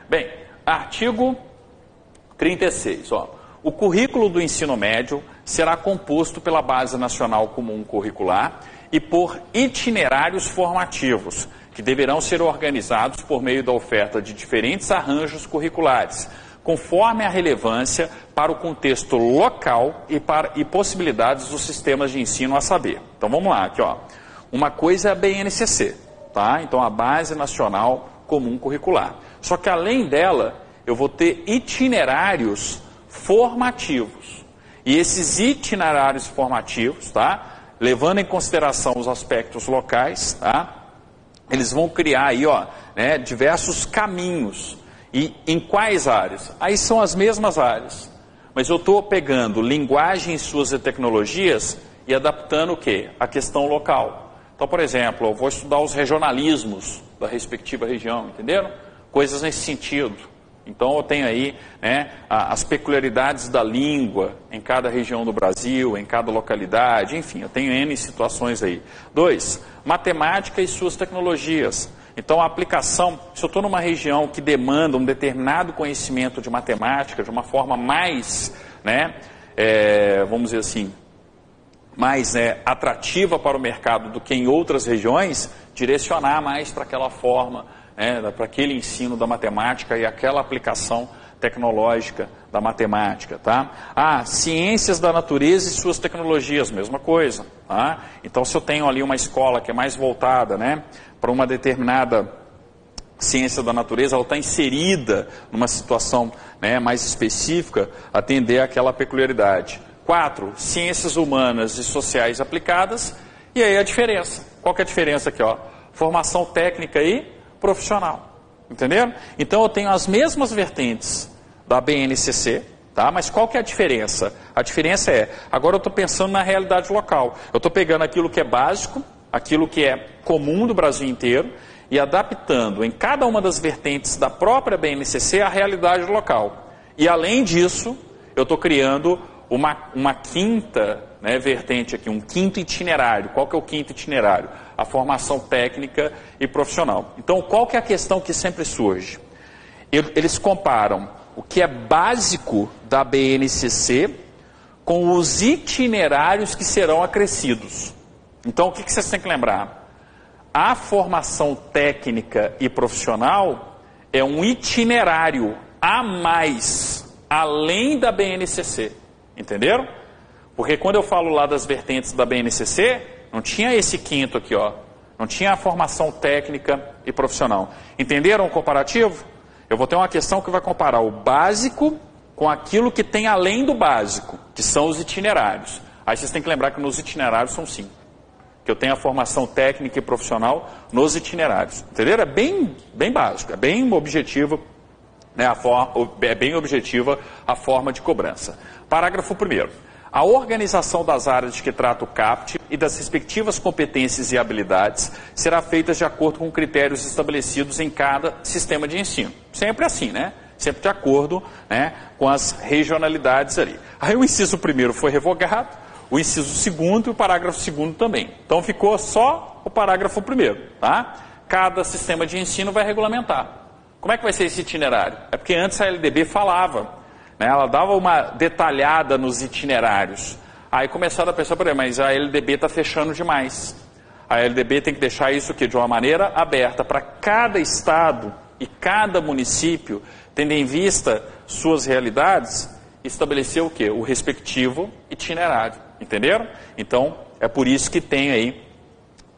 Bem, artigo 36, ó. O currículo do ensino médio será composto pela Base Nacional Comum Curricular e por itinerários formativos, que deverão ser organizados por meio da oferta de diferentes arranjos curriculares, conforme a relevância para o contexto local e possibilidades dos sistemas de ensino a saber. Então vamos lá, aqui ó. Uma coisa é a BNCC, tá? Então a Base Nacional Comum Curricular. Só que além dela, eu vou ter itinerários formativos. E esses itinerários formativos, tá? Levando em consideração os aspectos locais, tá? Eles vão criar aí, ó, né, diversos caminhos. E em quais áreas? Aí são as mesmas áreas. Mas eu estou pegando linguagem, suas e tecnologias e adaptando o quê? A questão local. Então, por exemplo, eu vou estudar os regionalismos da respectiva região, entenderam? Coisas nesse sentido. Então eu tenho aí, né, as peculiaridades da língua em cada região do Brasil, em cada localidade, enfim, eu tenho N situações aí. 2, matemática e suas tecnologias. Então a aplicação, se eu estou numa região que demanda um determinado conhecimento de matemática de uma forma mais, né, vamos dizer assim, mais atrativa para o mercado do que em outras regiões, direcionar mais para aquela forma, para aquele ensino da matemática e aquela aplicação tecnológica da matemática, tá? Ciências da natureza e suas tecnologias, mesma coisa, tá? Então, se eu tenho ali uma escola que é mais voltada, né, para uma determinada ciência da natureza, ela está inserida numa situação, né, mais específica, atender àquela peculiaridade. 4, ciências humanas e sociais aplicadas, e aí a diferença. Qual que é a diferença aqui, ó? Formação técnica e profissional, entenderam? Então eu tenho as mesmas vertentes da BNCC, tá? Mas qual que é a diferença? A diferença é, agora eu estou pensando na realidade local, eu estou pegando aquilo que é básico, aquilo que é comum do Brasil inteiro, e adaptando em cada uma das vertentes da própria BNCC a realidade local. E além disso, eu estou criando uma quinta, né, vertente aqui, um quinto itinerário. Qual que é o quinto itinerário? A formação técnica e profissional. Então, qual que é a questão que sempre surge? Eles comparam o que é básico da BNCC com os itinerários que serão acrescidos. Então, o que vocês têm que lembrar? A formação técnica e profissional é um itinerário a mais, além da BNCC. Entenderam? Porque quando eu falo lá das vertentes da BNCC, não tinha esse quinto aqui, ó. Não tinha a formação técnica e profissional. Entenderam o comparativo? Eu vou ter uma questão que vai comparar o básico com aquilo que tem além do básico, que são os itinerários. Aí vocês têm que lembrar que nos itinerários são 5. Que eu tenho a formação técnica e profissional nos itinerários. Entenderam? É bem básico, é bem objetivo, né, é bem objetiva a forma de cobrança. Parágrafo 1º. A organização das áreas de que trata o CAPT e das respectivas competências e habilidades será feita de acordo com critérios estabelecidos em cada sistema de ensino. Sempre assim, né? Sempre de acordo, né, com as regionalidades ali. Aí o inciso 1º foi revogado, o inciso 2º e o parágrafo 2º também. Então ficou só o parágrafo 1º, tá? Cada sistema de ensino vai regulamentar. Como é que vai ser esse itinerário? É porque antes a LDB falava, né, ela dava uma detalhada nos itinerários. Aí começaram a pensar, mas a LDB está fechando demais. A LDB tem que deixar isso aqui de uma maneira aberta para cada estado e cada município, tendo em vista suas realidades, estabelecer o quê? O respectivo itinerário. Entenderam? Então, é por isso que tem aí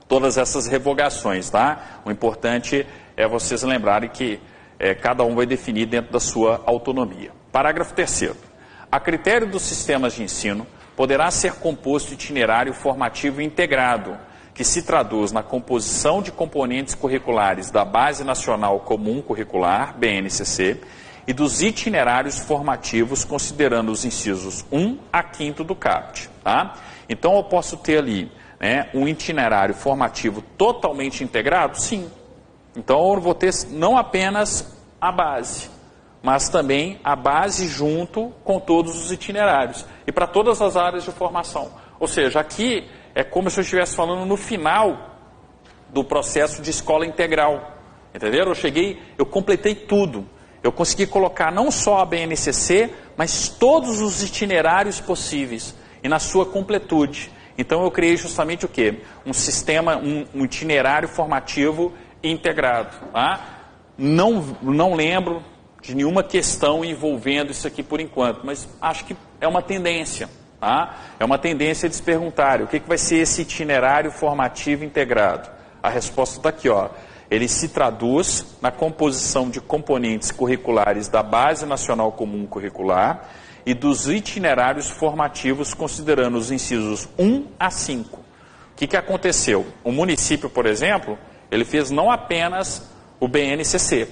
todas essas revogações, tá? O importante é vocês lembrarem que cada um vai definir dentro da sua autonomia. Parágrafo 3º. A critério dos sistemas de ensino, poderá ser composto itinerário formativo integrado, que se traduz na composição de componentes curriculares da Base Nacional Comum Curricular, BNCC, e dos itinerários formativos, considerando os incisos 1 a 5º do CAPT. Tá? Então, eu posso ter ali, né, um itinerário formativo totalmente integrado? Sim. Então, eu vou ter não apenas a base, mas também a base junto com todos os itinerários. E para todas as áreas de formação. Ou seja, aqui é como se eu estivesse falando no final do processo de escola integral. Entenderam? Eu completei tudo. eu consegui colocar não só a BNCC, mas todos os itinerários possíveis e na sua completude. Então eu criei justamente o quê? Um sistema, um itinerário formativo integrado. Tá? Não lembro de nenhuma questão envolvendo isso aqui por enquanto, mas acho que é uma tendência. Tá? É uma tendência de se perguntar o que vai ser esse itinerário formativo integrado. A resposta está aqui, ó. Ele se traduz na composição de componentes curriculares da Base Nacional Comum Curricular e dos itinerários formativos, considerando os incisos 1 a 5. O que aconteceu? O município, por exemplo, ele fez não apenas o BNCC,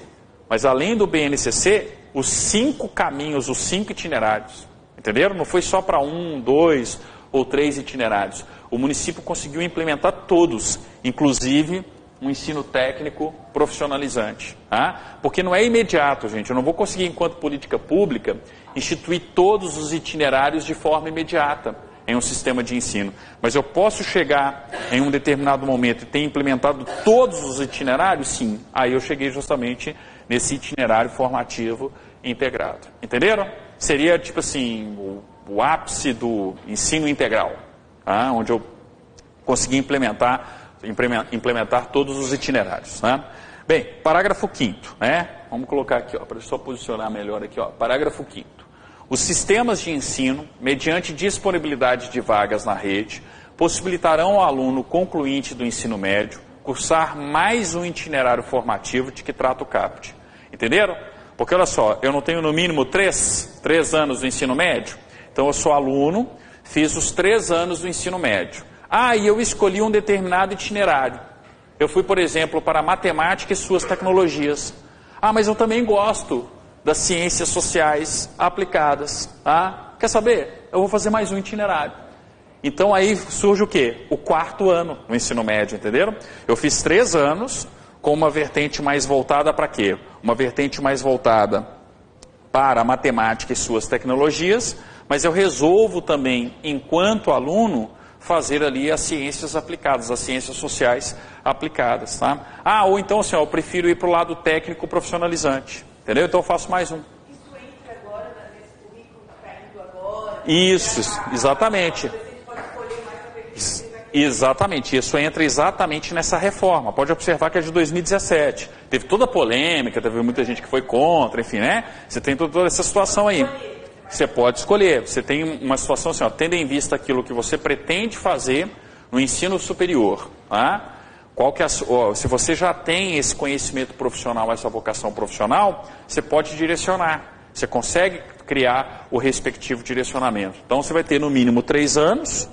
mas além do BNCC, os 5 caminhos, os 5 itinerários. Entenderam? Não foi só para 1, 2 ou 3 itinerários. O município conseguiu implementar todos, inclusive um ensino técnico profissionalizante. Tá? Porque não é imediato, gente. Eu não vou conseguir, enquanto política pública, instituir todos os itinerários de forma imediata em um sistema de ensino. Mas eu posso chegar em um determinado momento e ter implementado todos os itinerários? Sim. Aí eu cheguei justamente nesse itinerário formativo integrado. Entenderam? Seria, tipo assim, o ápice do ensino integral, tá? Onde eu consegui implementar todos os itinerários. Né? Bem, parágrafo 5º, né? Vamos colocar aqui, para só posicionar melhor aqui, ó, parágrafo 5º. Os sistemas de ensino, mediante disponibilidade de vagas na rede, possibilitarão ao aluno concluinte do ensino médio cursar mais um itinerário formativo de que trata o CAPT. Entenderam? Porque, olha só, eu não tenho no mínimo 3 anos do ensino médio? Então, eu sou aluno, fiz os 3 anos do ensino médio. E eu escolhi um determinado itinerário. Eu fui, por exemplo, para matemática e suas tecnologias. Mas eu também gosto das ciências sociais aplicadas. Quer saber? Eu vou fazer mais um itinerário. Então, aí surge o quê? O 4º ano no ensino médio, entenderam? Eu fiz 3 anos com uma vertente mais voltada para quê? Uma vertente mais voltada para a matemática e suas tecnologias, mas eu resolvo também, enquanto aluno, fazer ali as ciências aplicadas, as ciências sociais aplicadas. Tá? Ou então, assim, eu prefiro ir para o lado técnico profissionalizante. Entendeu? Então eu faço mais um. Isso entra agora nesse currículo que está indo agora? Isso, exatamente. Exatamente, isso entra exatamente nessa reforma. Pode observar que é de 2017. Teve toda a polêmica, teve muita gente que foi contra, enfim, né? Você tem toda essa situação aí. Você pode escolher. Você tem uma situação assim, ó, tendo em vista aquilo que você pretende fazer no ensino superior. Tá? Qual que é se você já tem esse conhecimento profissional, essa vocação profissional, você pode direcionar. Você consegue criar o respectivo direcionamento. Então você vai ter no mínimo 3 anos.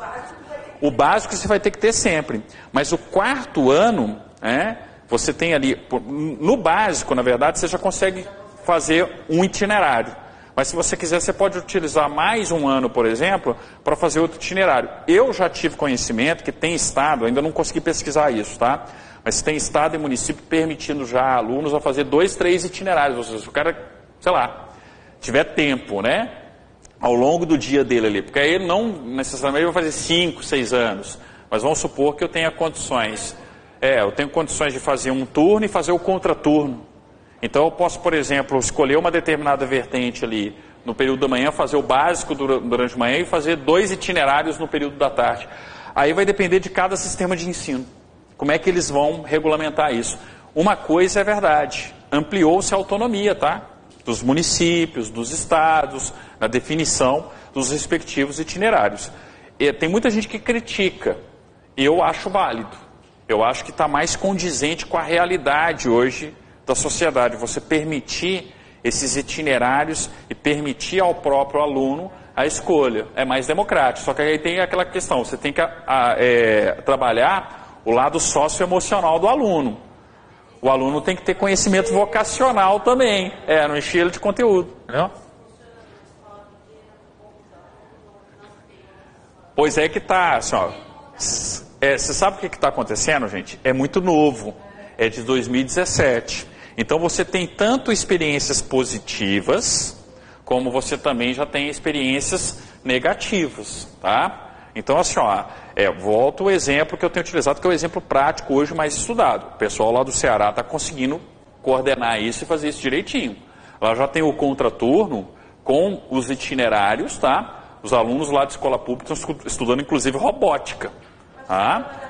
O básico você vai ter que ter sempre. Mas o 4º ano, você tem ali, no básico, na verdade, você já consegue fazer um itinerário. Mas se você quiser, você pode utilizar mais um ano, por exemplo, para fazer outro itinerário. Eu já tive conhecimento que tem estado, ainda não consegui pesquisar isso, tá? Mas tem estado e município permitindo já alunos a fazer 2, 3 itinerários. Ou seja, se o cara, sei lá, tiver tempo, né? Ao longo do dia dele ali. Porque aí ele não necessariamente vai fazer 5, 6 anos. Mas vamos supor que eu tenha condições. Eu tenho condições de fazer um turno e fazer o contraturno. Então eu posso, por exemplo, escolher uma determinada vertente ali no período da manhã, fazer o básico durante a manhã e fazer 2 itinerários no período da tarde. Aí vai depender de cada sistema de ensino. Como é que eles vão regulamentar isso? Uma coisa é verdade, ampliou-se a autonomia, tá? Dos municípios, dos estados, na definição dos respectivos itinerários. E tem muita gente que critica, e eu acho válido. Eu acho que está mais condizente com a realidade hoje da sociedade, você permitir esses itinerários e permitir ao próprio aluno a escolha. É mais democrático, só que aí tem aquela questão, você tem que trabalhar o lado socioemocional do aluno. O aluno tem que ter conhecimento vocacional também, não encher ele de conteúdo. Entendeu? Pois é que está, assim, você sabe o que está acontecendo, gente? É muito novo, é de 2017. Então você tem tanto experiências positivas, como você também já tem experiências negativas, tá? Então assim, volto ao exemplo que eu tenho utilizado, que é o exemplo prático hoje mais estudado. O pessoal lá do Ceará está conseguindo coordenar isso e fazer isso direitinho. Lá já tem o contraturno com os itinerários, tá? Os alunos lá de escola pública estão estudando, inclusive, robótica. Tá?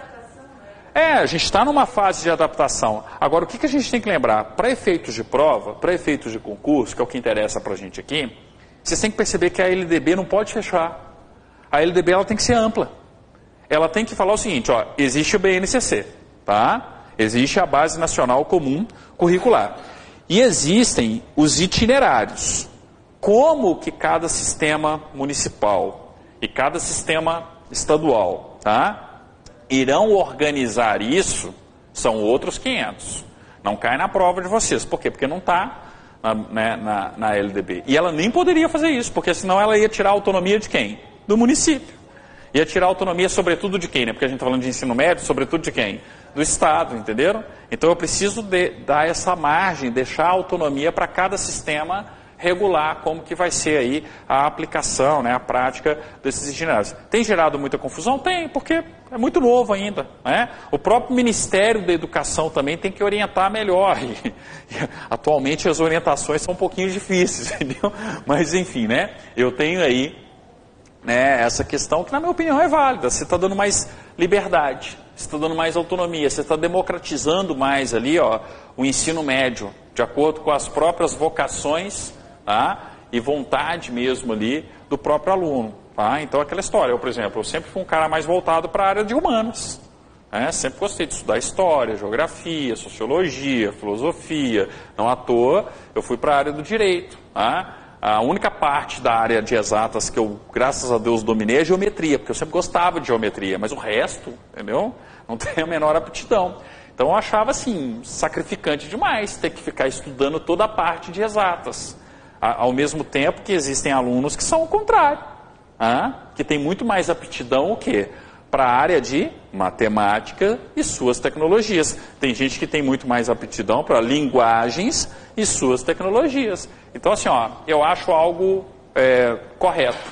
A gente está numa fase de adaptação. Agora, o que a gente tem que lembrar? Para efeitos de prova, para efeitos de concurso, que é o que interessa para a gente aqui, vocês têm que perceber que a LDB não pode fechar. A LDB ela tem que ser ampla. Ela tem que falar o seguinte, ó, existe o BNCC, tá? Existe a Base Nacional Comum Curricular. E existem os itinerários. Como que cada sistema municipal e cada sistema estadual, tá, irão organizar isso, são outros 500. Não cai na prova de vocês. Por quê? Porque não está na LDB. E ela nem poderia fazer isso, porque senão ela ia tirar a autonomia de quem? Do município. Ia tirar a autonomia sobretudo de quem, né? Porque a gente está falando de ensino médio, sobretudo de quem? Do Estado, entenderam? Então eu preciso dar essa margem, deixar a autonomia para cada sistema regular como que vai ser aí a aplicação, né, a prática desses itinerários. Tem gerado muita confusão? Tem, porque é muito novo ainda, né? O próprio Ministério da Educação também tem que orientar melhor. E atualmente as orientações são um pouquinho difíceis, entendeu? Mas enfim, né? Eu tenho aí, né, essa questão que na minha opinião é válida. Você está dando mais liberdade, você está dando mais autonomia, você está democratizando mais ali, ó, o ensino médio, de acordo com as próprias vocações, tá, e vontade mesmo ali do próprio aluno. Tá? Então aquela história, eu, por exemplo, eu sempre fui um cara mais voltado para a área de humanas. Né? Sempre gostei de estudar história, geografia, sociologia, filosofia. Não à toa, eu fui para a área do direito. Tá? A única parte da área de exatas que eu, graças a Deus, dominei é geometria, porque eu sempre gostava de geometria, mas o resto, entendeu? Não tenho a menor aptidão. Então eu achava assim, sacrificante demais ter que ficar estudando toda a parte de exatas. Ao mesmo tempo que existem alunos que são o contrário, que tem muito mais aptidão o quê? Para a área de matemática e suas tecnologias. Tem gente que tem muito mais aptidão para linguagens e suas tecnologias. Então assim, ó, eu acho algo correto.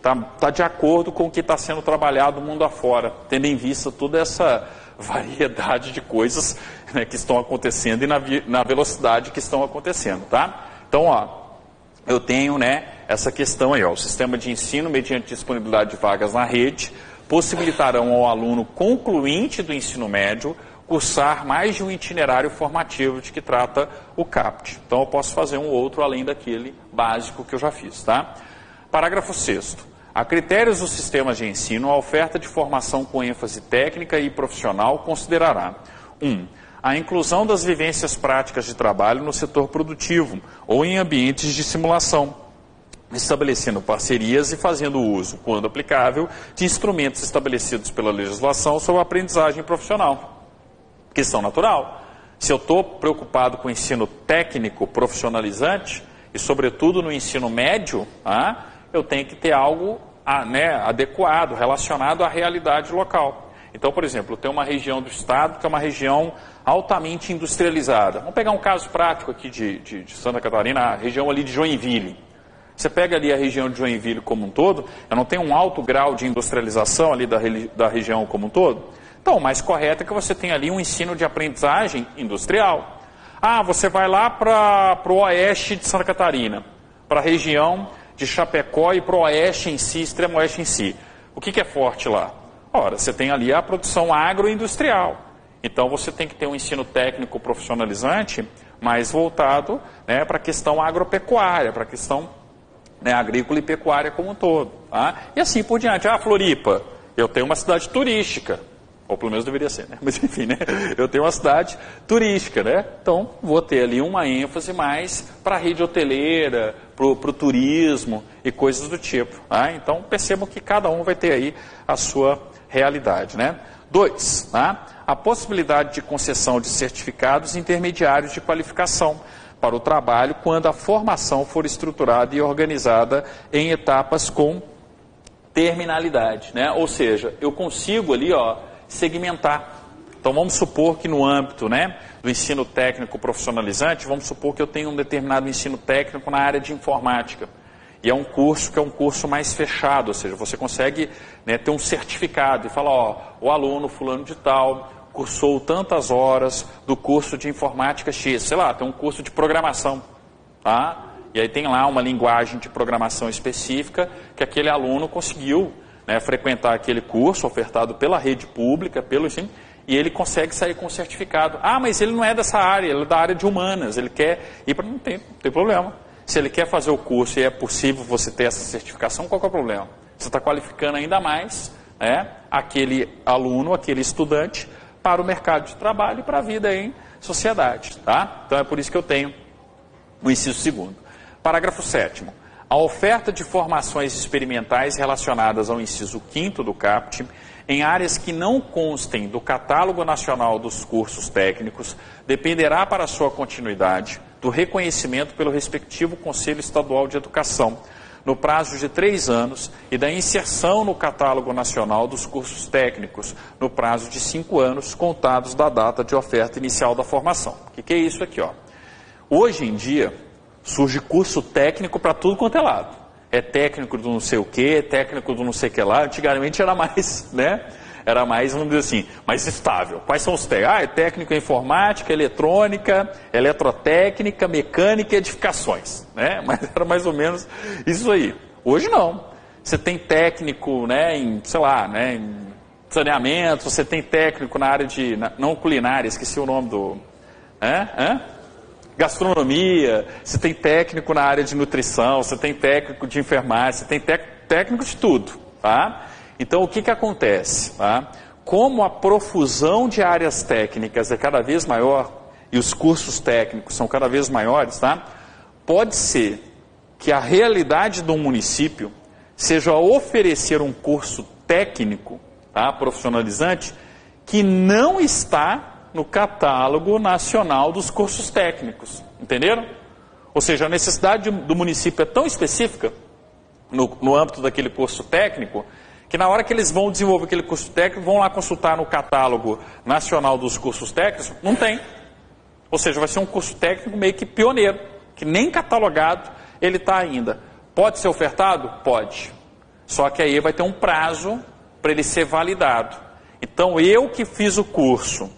Tá de acordo com o que está sendo trabalhado mundo afora, tendo em vista toda essa variedade de coisas, né, que estão acontecendo e na velocidade que estão acontecendo, tá? Então, ó, eu tenho, né, essa questão aí, ó, o sistema de ensino mediante disponibilidade de vagas na rede possibilitarão ao aluno concluinte do ensino médio cursar mais de um itinerário formativo de que trata o CAPT. Então eu posso fazer um outro além daquele básico que eu já fiz, tá? Parágrafo 6º. A critérios dos sistemas de ensino, a oferta de formação com ênfase técnica e profissional considerará 1. A inclusão das vivências práticas de trabalho no setor produtivo ou em ambientes de simulação, estabelecendo parcerias e fazendo uso, quando aplicável, de instrumentos estabelecidos pela legislação sobre a aprendizagem profissional. Questão natural. Se eu estou preocupado com o ensino técnico profissionalizante, e sobretudo no ensino médio, eu tenho que ter algo adequado, relacionado à realidade local. Então, por exemplo, tem uma região do estado que é uma região altamente industrializada. Vamos pegar um caso prático aqui de Santa Catarina, a região ali de Joinville. Você pega ali a região de Joinville como um todo, eu não tenho um alto grau de industrialização ali da região como um todo? Então, o mais correto é que você tenha ali um ensino de aprendizagem industrial. Você vai lá para o oeste de Santa Catarina, para a região de Chapecó e para o oeste em si, extremo oeste em si. O que é forte lá? Ora, você tem ali a produção agroindustrial. Então, você tem que ter um ensino técnico profissionalizante mais voltado, né, para a questão agropecuária, para a questão, né, agrícola e pecuária como um todo. Tá? E assim por diante. Floripa, eu tenho uma cidade turística. Ou pelo menos deveria ser, né? Mas enfim, né? Eu tenho uma cidade turística, né? Então, vou ter ali uma ênfase mais para a rede hoteleira, para o turismo e coisas do tipo. Tá? Então, percebam que cada um vai ter aí a sua realidade, né? 2, tá? A possibilidade de concessão de certificados intermediários de qualificação para o trabalho quando a formação for estruturada e organizada em etapas com terminalidade, né? Ou seja, eu consigo ali, ó, segmentar. Então vamos supor que no âmbito, né, do ensino técnico profissionalizante, vamos supor que eu tenho um determinado ensino técnico na área de informática. E é um curso que é um curso mais fechado, ou seja, você consegue, né, ter um certificado e falar, ó, o aluno fulano de tal cursou tantas horas do curso de informática X, sei lá, tem um curso de programação. tá? E aí tem lá uma linguagem de programação específica que aquele aluno conseguiu, né, frequentar aquele curso ofertado pela rede pública, pelo ensino, e ele consegue sair com o certificado. Ah, mas ele não é dessa área, ele é da área de humanas, ele quer ir para... Não tem problema. Se ele quer fazer o curso e é possível você ter essa certificação, qual que é o problema? Você está qualificando ainda mais, né, aquele aluno, aquele estudante, para o mercado de trabalho e para a vida em sociedade. Tá? Então é por isso que eu tenho o inciso 2º. Parágrafo 7º. A oferta de formações experimentais relacionadas ao inciso 5º do CAPT, em áreas que não constem do Catálogo Nacional dos Cursos Técnicos, dependerá para sua continuidade do reconhecimento pelo respectivo Conselho Estadual de Educação, no prazo de 3 anos, e da inserção no Catálogo Nacional dos Cursos Técnicos, no prazo de 5 anos, contados da data de oferta inicial da formação. O que é isso aqui? Ó? Hoje em dia, surge curso técnico para tudo quanto é lado. É técnico do não sei o que, técnico do não sei o que lá. Antigamente era mais, né? Era mais, vamos dizer assim, mais estável. Quais são os técnicos? É técnico em informática, eletrônica, eletrotécnica, mecânica e edificações, né? Mas era mais ou menos isso aí. Hoje não. Você tem técnico, né, em, sei lá, né, em saneamento, você tem técnico na área de, não culinária, esqueci o nome do... gastronomia, você tem técnico na área de nutrição, você tem técnico de enfermagem, você tem técnico de tudo, tá? Então, o que acontece? Tá? Como a profusão de áreas técnicas é cada vez maior e os cursos técnicos são cada vez maiores, tá? Pode ser que a realidade de um município seja oferecer um curso técnico, tá, profissionalizante, que não está no Catálogo Nacional dos Cursos Técnicos. Entenderam? Ou seja, a necessidade do município é tão específica no âmbito daquele curso técnico, que na hora que eles vão desenvolver aquele curso técnico, vão lá consultar no Catálogo Nacional dos Cursos Técnicos, não tem. Ou seja, vai ser um curso técnico meio que pioneiro, que nem catalogado ele está ainda. Pode ser ofertado? Pode. Só que aí vai ter um prazo para ele ser validado. Então, eu que fiz o curso,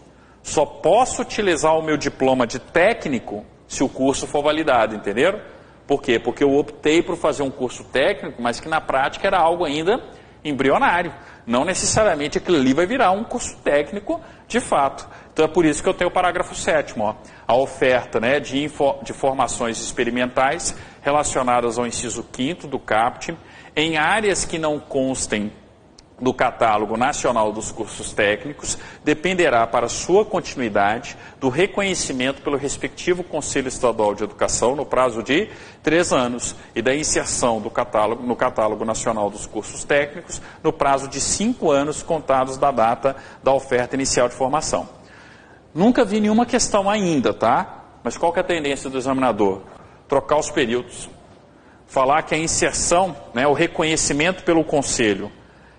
só posso utilizar o meu diploma de técnico se o curso for validado, entenderam? Por quê? Porque eu optei por fazer um curso técnico, mas que na prática era algo ainda embrionário. Não necessariamente aquilo ali vai virar um curso técnico de fato. Então é por isso que eu tenho o parágrafo 7º. Ó. A oferta, né, de formações experimentais relacionadas ao inciso 5º do CAPT, em áreas que não constem do Catálogo Nacional dos Cursos Técnicos, dependerá para sua continuidade do reconhecimento pelo respectivo Conselho Estadual de Educação no prazo de 3 anos e da inserção no Catálogo Nacional dos Cursos Técnicos no prazo de 5 anos contados da data da oferta inicial de formação. Nunca vi nenhuma questão ainda, tá? Mas qual que é a tendência do examinador? Trocar os períodos. Falar que a inserção, né, o reconhecimento pelo Conselho,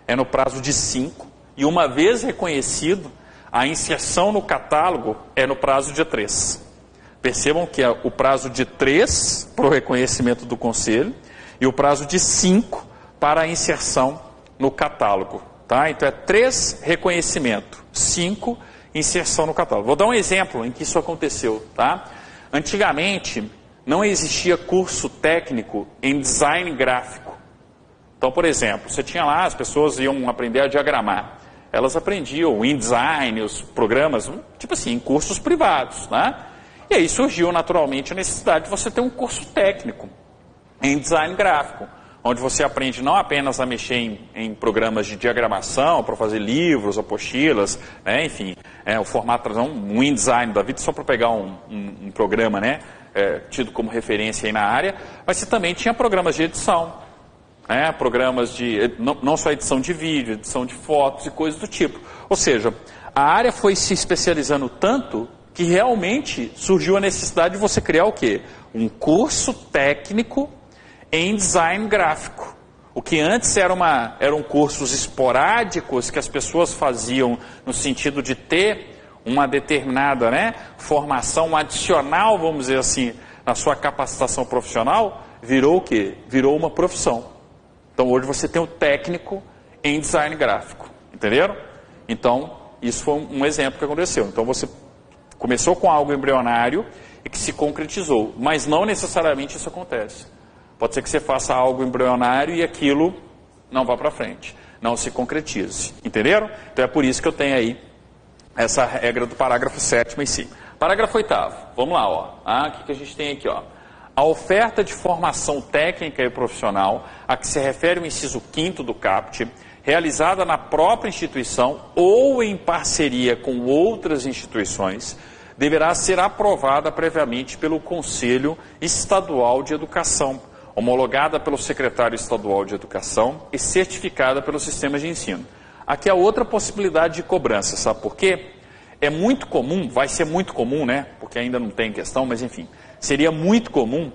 é no prazo de 5, e uma vez reconhecido, a inserção no catálogo é no prazo de 3. Percebam que é o prazo de 3 para o reconhecimento do Conselho e o prazo de 5 para a inserção no catálogo. Tá? Então é 3 reconhecimento, 5 inserção no catálogo. Vou dar um exemplo em que isso aconteceu. Tá? Antigamente, não existia curso técnico em design gráfico. Então, por exemplo, você tinha lá, as pessoas iam aprender a diagramar. Elas aprendiam InDesign, os programas, tipo assim, em cursos privados, né? E aí surgiu naturalmente a necessidade de você ter um curso técnico em design gráfico, onde você aprende não apenas a mexer em programas de diagramação, para fazer livros, apostilas, né? Enfim, o formato, um InDesign da vida, só para pegar um programa, né? Tido como referência aí na área, mas você também tinha programas de edição. Programas de, não só edição de vídeo, edição de fotos e coisas do tipo. Ou seja, a área foi se especializando tanto que realmente surgiu a necessidade de você criar o quê? Um curso técnico em design gráfico. O que antes eram cursos esporádicos que as pessoas faziam no sentido de ter uma determinada, né, formação adicional, vamos dizer assim, na sua capacitação profissional, virou o quê? Virou uma profissão. Então, hoje você tem o técnico em design gráfico, entenderam? Então, isso foi um exemplo que aconteceu. Então, você começou com algo embrionário e que se concretizou. Mas não necessariamente isso acontece. Pode ser que você faça algo embrionário e aquilo não vá para frente, não se concretize. Entenderam? Então é por isso que eu tenho aí essa regra do parágrafo 7º em si. Parágrafo 8º. Vamos lá, ó. O que a gente tem aqui, ó? A oferta de formação técnica e profissional a que se refere o inciso 5º do CAPT, realizada na própria instituição ou em parceria com outras instituições, deverá ser aprovada previamente pelo Conselho Estadual de Educação, homologada pelo Secretário Estadual de Educação e certificada pelo sistema de ensino. Aqui há outra possibilidade de cobrança, sabe por quê? É muito comum, vai ser muito comum, né? Porque ainda não tem questão, mas enfim, seria muito comum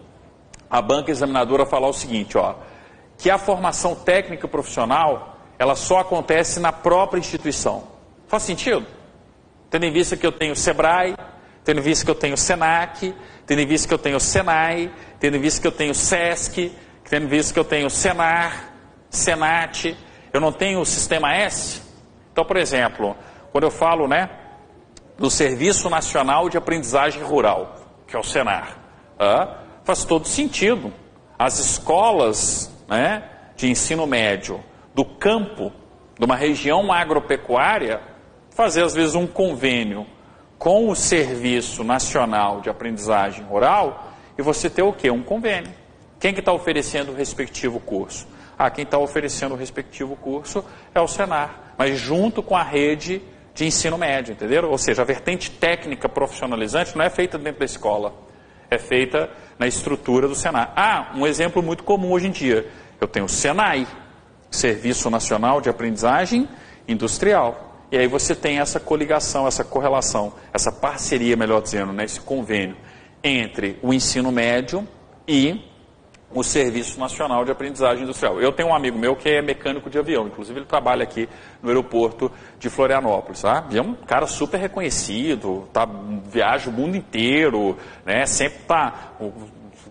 a banca examinadora falar o seguinte, ó, que a formação técnica profissional, ela só acontece na própria instituição. Faz sentido? Tendo em vista que eu tenho SEBRAE, tendo em vista que eu tenho SENAC, tendo em vista que eu tenho SENAI, tendo em vista que eu tenho SESC, tendo em vista que eu tenho SENAR, SENAT, eu não tenho o Sistema S. Então, por exemplo, quando eu falo, né, do Serviço Nacional de Aprendizagem Rural, que é o SENAR, faz todo sentido. As escolas, né, de ensino médio do campo, de uma região agropecuária, fazer às vezes um convênio com o Serviço Nacional de Aprendizagem Rural e você ter o quê? Um convênio. Quem que está oferecendo o respectivo curso? Quem está oferecendo o respectivo curso é o SENAR, mas junto com a rede de ensino médio, entenderam? Ou seja, a vertente técnica profissionalizante não é feita dentro da escola, é feita na estrutura do SENAR. Um exemplo muito comum hoje em dia, eu tenho o SENAI, Serviço Nacional de Aprendizagem Industrial. E aí você tem essa coligação, essa correlação, essa parceria, melhor dizendo, né, esse convênio entre o ensino médio e o Serviço Nacional de Aprendizagem Industrial. Eu tenho um amigo meu que é mecânico de avião, inclusive ele trabalha aqui no aeroporto de Florianópolis, tá? E é um cara super reconhecido, viaja o mundo inteiro, né? Sempre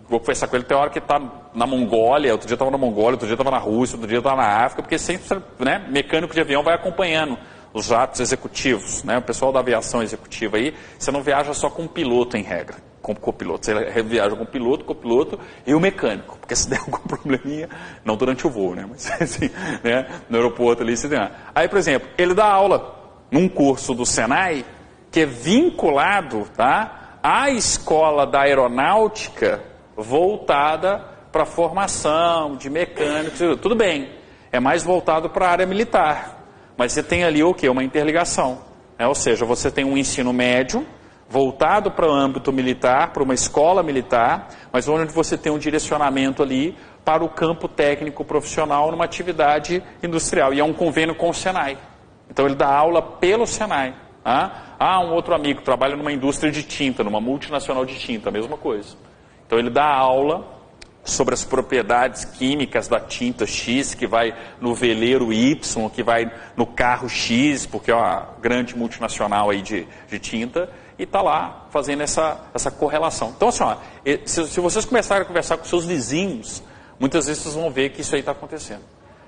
vou conversar com ele, tem hora que está na Mongólia, outro dia estava na Mongólia, outro dia estava na Rússia, outro dia estava na África, porque sempre, né, mecânico de avião vai acompanhando os jatos executivos, né? O pessoal da aviação executiva aí, você não viaja só com um piloto em regra, com copiloto, você viaja com o piloto, copiloto e o mecânico, porque se der algum probleminha, não durante o voo, né? Mas assim, né, no aeroporto ali, você tem. Aí, por exemplo, ele dá aula num curso do Senai, que é vinculado, tá, à escola da aeronáutica voltada para a formação de mecânicos, tudo bem, é mais voltado para a área militar. Mas você tem ali o quê? Uma interligação. Ou seja, você tem um ensino médio voltado para o âmbito militar, para uma escola militar, mas onde você tem um direcionamento ali para o campo técnico profissional numa atividade industrial. E é um convênio com o Senai. Então ele dá aula pelo Senai. Um outro amigo que trabalha numa indústria de tinta, numa multinacional de tinta, a mesma coisa. Então ele dá aula sobre as propriedades químicas da tinta X, que vai no veleiro Y, que vai no carro X, porque é uma grande multinacional aí de tinta, e está lá fazendo essa correlação. Então, assim, se vocês começarem a conversar com seus vizinhos, muitas vezes vocês vão ver que isso aí está acontecendo.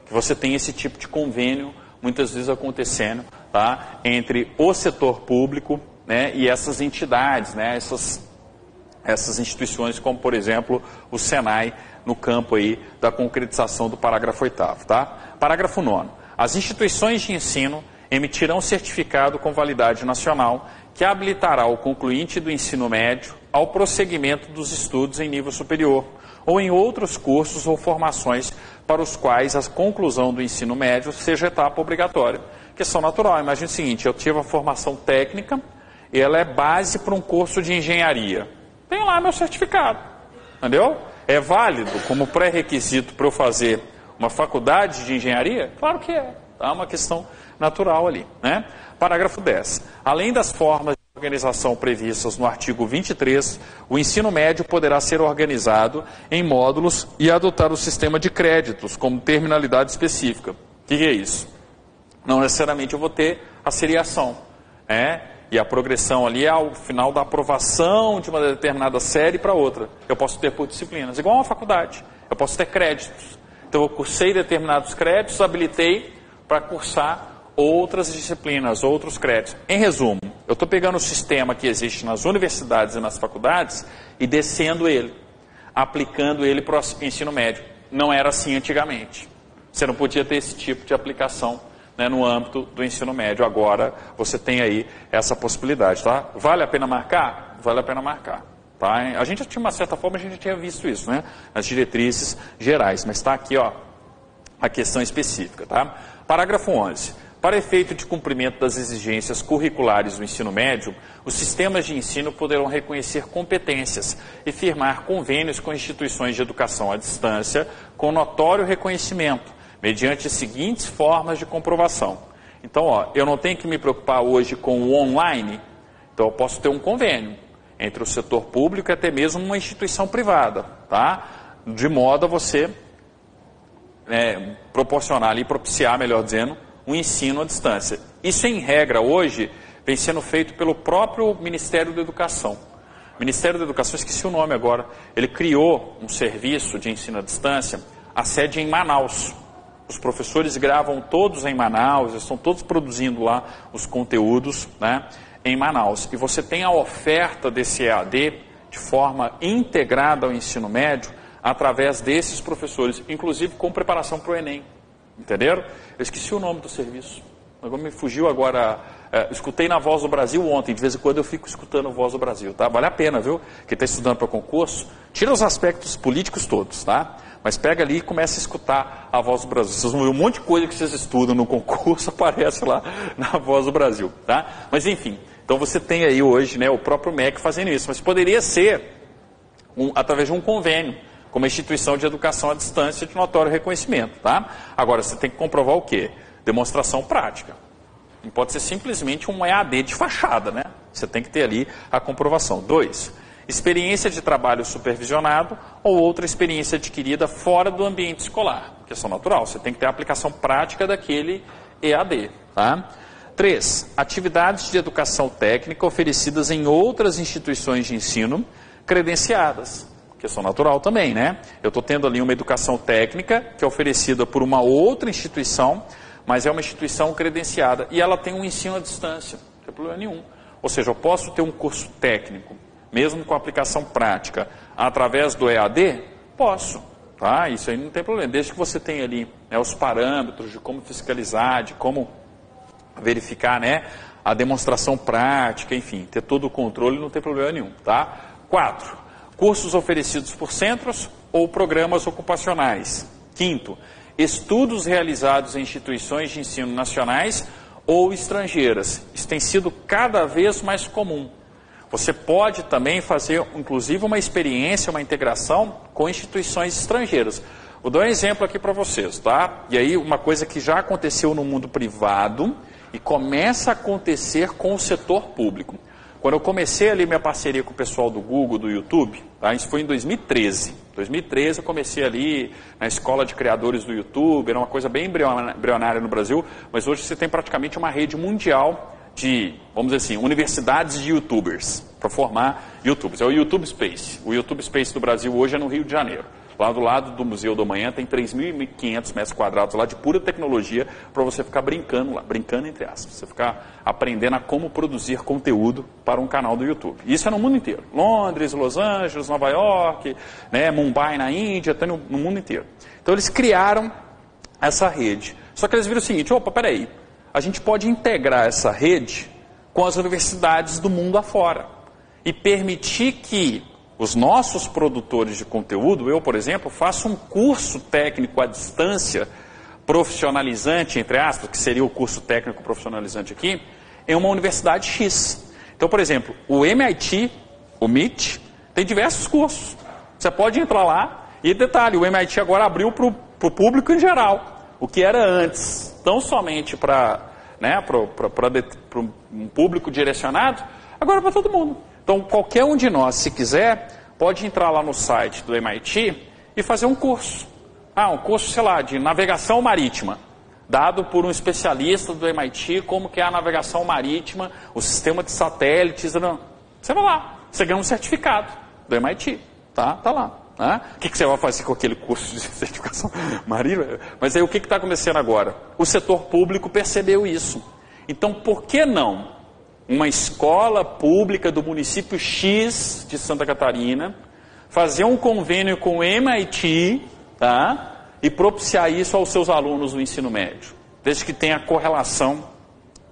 Que você tem esse tipo de convênio, muitas vezes acontecendo, tá, entre o setor público, né, e essas entidades, né, essas instituições, como, por exemplo, o Senai, no campo aí da concretização do parágrafo 8º, tá? Parágrafo 9º. As instituições de ensino emitirão certificado com validade nacional que habilitará o concluinte do ensino médio ao prosseguimento dos estudos em nível superior ou em outros cursos ou formações para os quais a conclusão do ensino médio seja etapa obrigatória. Questão natural, imagine o seguinte, eu tive a formação técnica e ela é base para um curso de engenharia. Tenho lá meu certificado, entendeu? É válido como pré-requisito para eu fazer uma faculdade de engenharia? Claro que é, tá? Uma questão natural ali, né? Parágrafo 10. Além das formas de organização previstas no artigo 23, o ensino médio poderá ser organizado em módulos e adotar o sistema de créditos como terminalidade específica. O que é isso? Não necessariamente eu vou ter a seriação, e a progressão ali é ao final da aprovação de uma determinada série para outra. Eu posso ter por disciplinas, igual uma faculdade. Eu posso ter créditos. Então eu cursei determinados créditos, habilitei para cursar outras disciplinas, outros créditos. Em resumo, eu estou pegando o sistema que existe nas universidades e nas faculdades e descendo ele, aplicando ele para o ensino médio. Não era assim antigamente. Você não podia ter esse tipo de aplicação, né, no âmbito do ensino médio. Agora você tem aí essa possibilidade, tá? Vale a pena marcar? Vale a pena marcar. Tá? A gente, de uma certa forma, a gente tinha visto isso, né, nas diretrizes gerais, mas está aqui, ó, a questão específica, tá? Parágrafo 11. Para efeito de cumprimento das exigências curriculares do ensino médio, os sistemas de ensino poderão reconhecer competências e firmar convênios com instituições de educação à distância com notório reconhecimento, mediante as seguintes formas de comprovação. Então, ó, eu não tenho que me preocupar hoje com o online, então eu posso ter um convênio entre o setor público e até mesmo uma instituição privada, tá? De modo a você proporcionar ali, propiciar, melhor dizendo, um ensino à distância. Isso, em regra, hoje, vem sendo feito pelo próprio Ministério da Educação. O Ministério da Educação, esqueci o nome agora, ele criou um serviço de ensino à distância, a sede em Manaus. Os professores gravam todos em Manaus, estão todos produzindo lá os conteúdos, né, em Manaus. E você tem a oferta desse EAD de forma integrada ao ensino médio através desses professores, inclusive com preparação para o Enem. Entenderam? Eu esqueci o nome do serviço. Agora me fugiu agora. Escutei na Voz do Brasil ontem. De vez em quando eu fico escutando a Voz do Brasil, tá? Vale a pena, viu? Quem está estudando para concurso, tira os aspectos políticos todos, tá? Mas pega ali e começa a escutar a Voz do Brasil. Vocês vão ver um monte de coisa que vocês estudam no concurso, aparece lá na Voz do Brasil, tá? Mas enfim, então você tem aí hoje, né, o próprio MEC fazendo isso. Mas poderia ser através de um convênio com uma instituição de educação à distância de notório reconhecimento, tá? Agora, você tem que comprovar o quê? Demonstração prática. Não pode ser simplesmente um EAD de fachada, né? Você tem que ter ali a comprovação. 2, experiência de trabalho supervisionado ou outra experiência adquirida fora do ambiente escolar. Questão natural, você tem que ter a aplicação prática daquele EAD, tá? 3, atividades de educação técnica oferecidas em outras instituições de ensino credenciadas. Questão natural também, né? Eu estou tendo ali uma educação técnica que é oferecida por uma outra instituição, mas é uma instituição credenciada e ela tem um ensino à distância, não tem problema nenhum. Ou seja, eu posso ter um curso técnico, mesmo com aplicação prática, através do EAD? Posso, tá? Isso aí não tem problema, desde que você tenha ali, né, os parâmetros de como fiscalizar, de como verificar, né, a demonstração prática, enfim, ter todo o controle, não tem problema nenhum, tá? 4, cursos oferecidos por centros ou programas ocupacionais. 5, estudos realizados em instituições de ensino nacionais ou estrangeiras. Isso tem sido cada vez mais comum. Você pode também fazer, inclusive, uma experiência, uma integração com instituições estrangeiras. Vou dar um exemplo aqui para vocês, tá? E aí, uma coisa que já aconteceu no mundo privado e começa a acontecer com o setor público. Quando eu comecei ali minha parceria com o pessoal do Google, do YouTube, tá? Isso foi em 2013. Em 2013 eu comecei ali na escola de criadores do YouTube, era uma coisa bem embrionária no Brasil, mas hoje você tem praticamente uma rede mundial de, vamos dizer assim, universidades de YouTubers, para formar YouTubers. É o YouTube Space. O YouTube Space do Brasil hoje é no Rio de Janeiro. Lá do lado do Museu do Amanhã tem 3.500 metros quadrados lá de pura tecnologia para você ficar brincando lá, brincando entre aspas, você ficar aprendendo a como produzir conteúdo para um canal do YouTube. Isso é no mundo inteiro. Londres, Los Angeles, Nova York, né, Mumbai na Índia, até no mundo inteiro. Então eles criaram essa rede. Só que eles viram o seguinte, opa, peraí, a gente pode integrar essa rede com as universidades do mundo afora e permitir que os nossos produtores de conteúdo, eu, por exemplo, faço um curso técnico à distância, profissionalizante, entre aspas, que seria o curso técnico profissionalizante aqui, em uma universidade X. Então, por exemplo, o MIT, o MIT, tem diversos cursos. Você pode entrar lá e, detalhe, o MIT agora abriu para o público em geral, o que era antes, tão somente para, né, para um público direcionado, agora para todo mundo. Então, qualquer um de nós, se quiser, pode entrar lá no site do MIT e fazer um curso. Um curso, sei lá, de navegação marítima, dado por um especialista do MIT, como que é a navegação marítima, o sistema de satélites. Você vai lá, você ganha um certificado do MIT, tá lá. Né? O que você vai fazer com aquele curso de certificação? Marília, mas aí o que está acontecendo agora? O setor público percebeu isso. Então, por que não uma escola pública do município X de Santa Catarina fazer um convênio com o MIT, tá? E propiciar isso aos seus alunos no ensino médio, desde que tenha correlação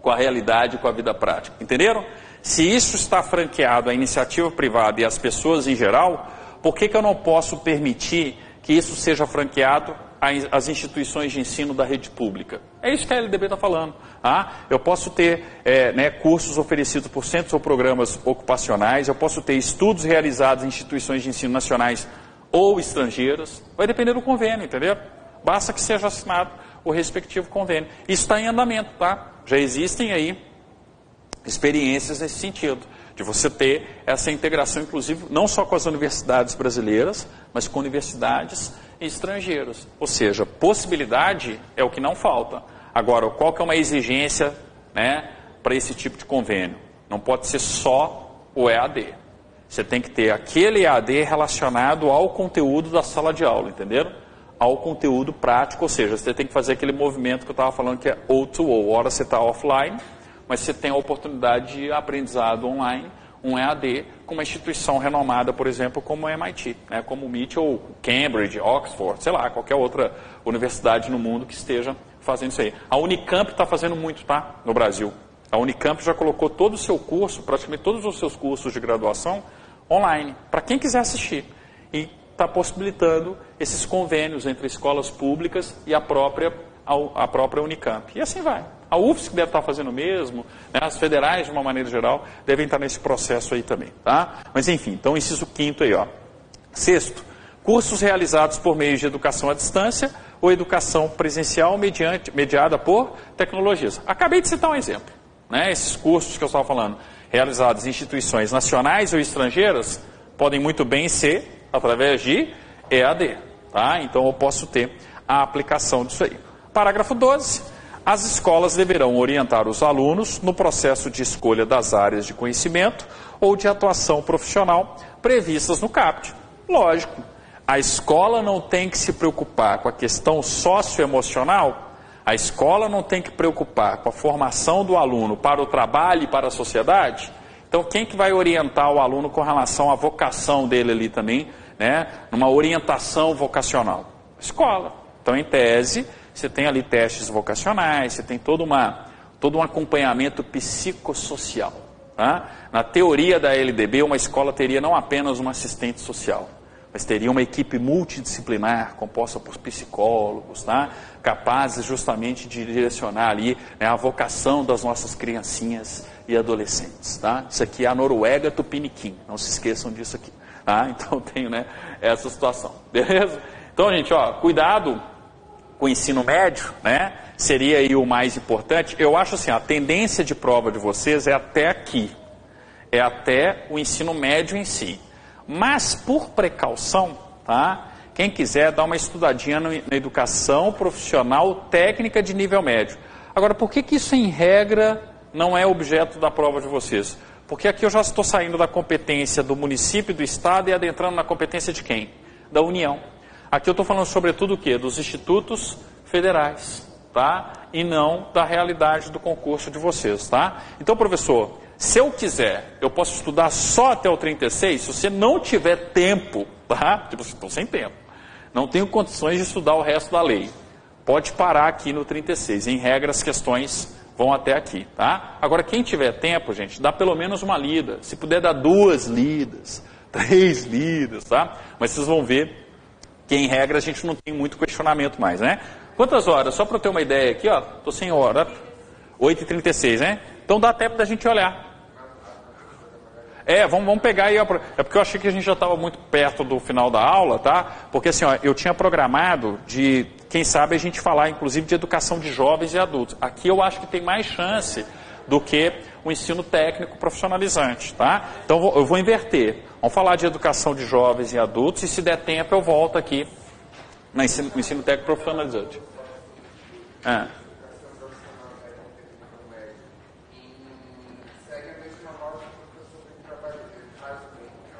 com a realidade e com a vida prática. Entenderam? Se isso está franqueado à iniciativa privada e às pessoas em geral, por que eu não posso permitir que isso seja franqueado às instituições de ensino da rede pública? É isso que a LDB está falando. Eu posso ter cursos oferecidos por centros ou programas ocupacionais, eu posso ter estudos realizados em instituições de ensino nacionais ou estrangeiras, vai depender do convênio, entendeu? Basta que seja assinado o respectivo convênio. Isso está em andamento, tá? Já existem aí experiências nesse sentido, de você ter essa integração, inclusive, não só com as universidades brasileiras, mas com universidades estrangeiras. Ou seja, possibilidade é o que não falta. Agora, qual que é uma exigência, né, para esse tipo de convênio? Não pode ser só o EAD. Você tem que ter aquele EAD relacionado ao conteúdo da sala de aula, entenderam? Ao conteúdo prático, ou seja, você tem que fazer aquele movimento que eu estava falando que é O2O. Hora você está offline, mas você tem a oportunidade de aprendizado online, um EAD, com uma instituição renomada, por exemplo, como o MIT, né, como o MIT ou Cambridge, Oxford, sei lá, qualquer outra universidade no mundo que esteja fazendo isso aí. A Unicamp está fazendo muito, tá, no Brasil. A Unicamp já colocou todo o seu curso, praticamente todos os seus cursos de graduação, online, para quem quiser assistir. E está possibilitando esses convênios entre escolas públicas e a própria Unicamp. E assim vai. A UFSC deve estar fazendo o mesmo, né? As federais, de uma maneira geral, devem estar nesse processo aí também. Tá? Mas enfim, então inciso 5º aí. Ó. 6º, cursos realizados por meio de educação à distância ou educação presencial mediada por tecnologias. Acabei de citar um exemplo. Né? Esses cursos que eu estava falando, realizados em instituições nacionais ou estrangeiras, podem muito bem ser através de EAD. Tá? Então eu posso ter a aplicação disso aí. Parágrafo 12. As escolas deverão orientar os alunos no processo de escolha das áreas de conhecimento ou de atuação profissional previstas no CAPT. Lógico, a escola não tem que se preocupar com a questão socioemocional, a escola não tem que preocupar com a formação do aluno para o trabalho e para a sociedade. Então, quem que vai orientar o aluno com relação à vocação dele ali também, né, numa orientação vocacional? Escola. Então, em tese, você tem ali testes vocacionais, você tem todo um acompanhamento psicossocial. Tá? Na teoria da LDB, uma escola teria não apenas um assistente social, mas teria uma equipe multidisciplinar, composta por psicólogos, tá? Capazes justamente de direcionar ali, né, a vocação das nossas criancinhas e adolescentes. Tá? Isso aqui é a Noruega Tupiniquim, não se esqueçam disso aqui. Tá? Então tem, né, essa situação. Beleza? Então, gente, ó, cuidado com o ensino médio, né? Seria aí o mais importante. Eu acho assim, a tendência de prova de vocês é até aqui. É até o ensino médio em si. Mas, por precaução, tá? Quem quiser, dá uma estudadinha na educação profissional técnica de nível médio. Agora, por que isso, em regra, não é objeto da prova de vocês? Porque aqui eu já estou saindo da competência do município, do estado e adentrando na competência de quem? Da União. Aqui eu estou falando sobretudo o quê? Dos institutos federais, tá? E não da realidade do concurso de vocês, tá? Então, professor, se eu quiser, eu posso estudar só até o 36, se você não tiver tempo, tá? Tipo, estou sem tempo. Não tenho condições de estudar o resto da lei. Pode parar aqui no 36. Em regra, as questões vão até aqui, tá? Agora, quem tiver tempo, gente, dá pelo menos uma lida. Se puder dar 2 lidas, 3 lidas, tá? Mas vocês vão ver que, em regra, a gente não tem muito questionamento mais, né? Quantas horas? Só para eu ter uma ideia aqui, ó. Estou sem hora. 8h36, né? Então dá tempo da gente olhar. Vamos pegar aí. É porque eu achei que a gente já estava muito perto do final da aula, tá? Porque assim, ó, eu tinha programado de, quem sabe, a gente falar, inclusive, de educação de jovens e adultos. Aqui eu acho que tem mais chance do que o ensino técnico profissionalizante, tá? Então eu vou inverter. Vamos falar de educação de jovens e adultos e, se der tempo, eu volto aqui no ensino técnico profissionalizante.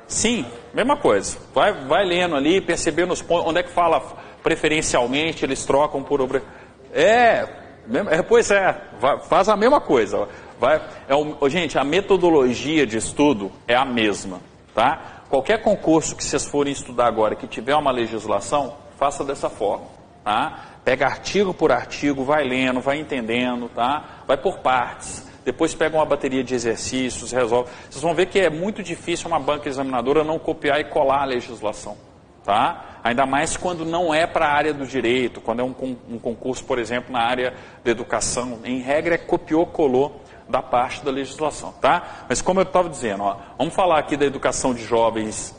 Sim, mesma coisa. Vai lendo ali, percebendo os pontos, onde é que fala preferencialmente, eles trocam por... Pois é, faz a mesma coisa. Gente, a metodologia de estudo é a mesma, tá? Qualquer concurso que vocês forem estudar agora, que tiver uma legislação, faça dessa forma, tá? Pega artigo por artigo, vai lendo, vai entendendo, tá? Vai por partes. Depois pega uma bateria de exercícios, resolve. Vocês vão ver que é muito difícil uma banca examinadora não copiar e colar a legislação, tá? Ainda mais quando não é para a área do direito, quando é um concurso, por exemplo, na área da educação. Em regra, copiou, colou da parte da legislação, tá? Mas como eu estava dizendo, ó, vamos falar aqui da educação de jovens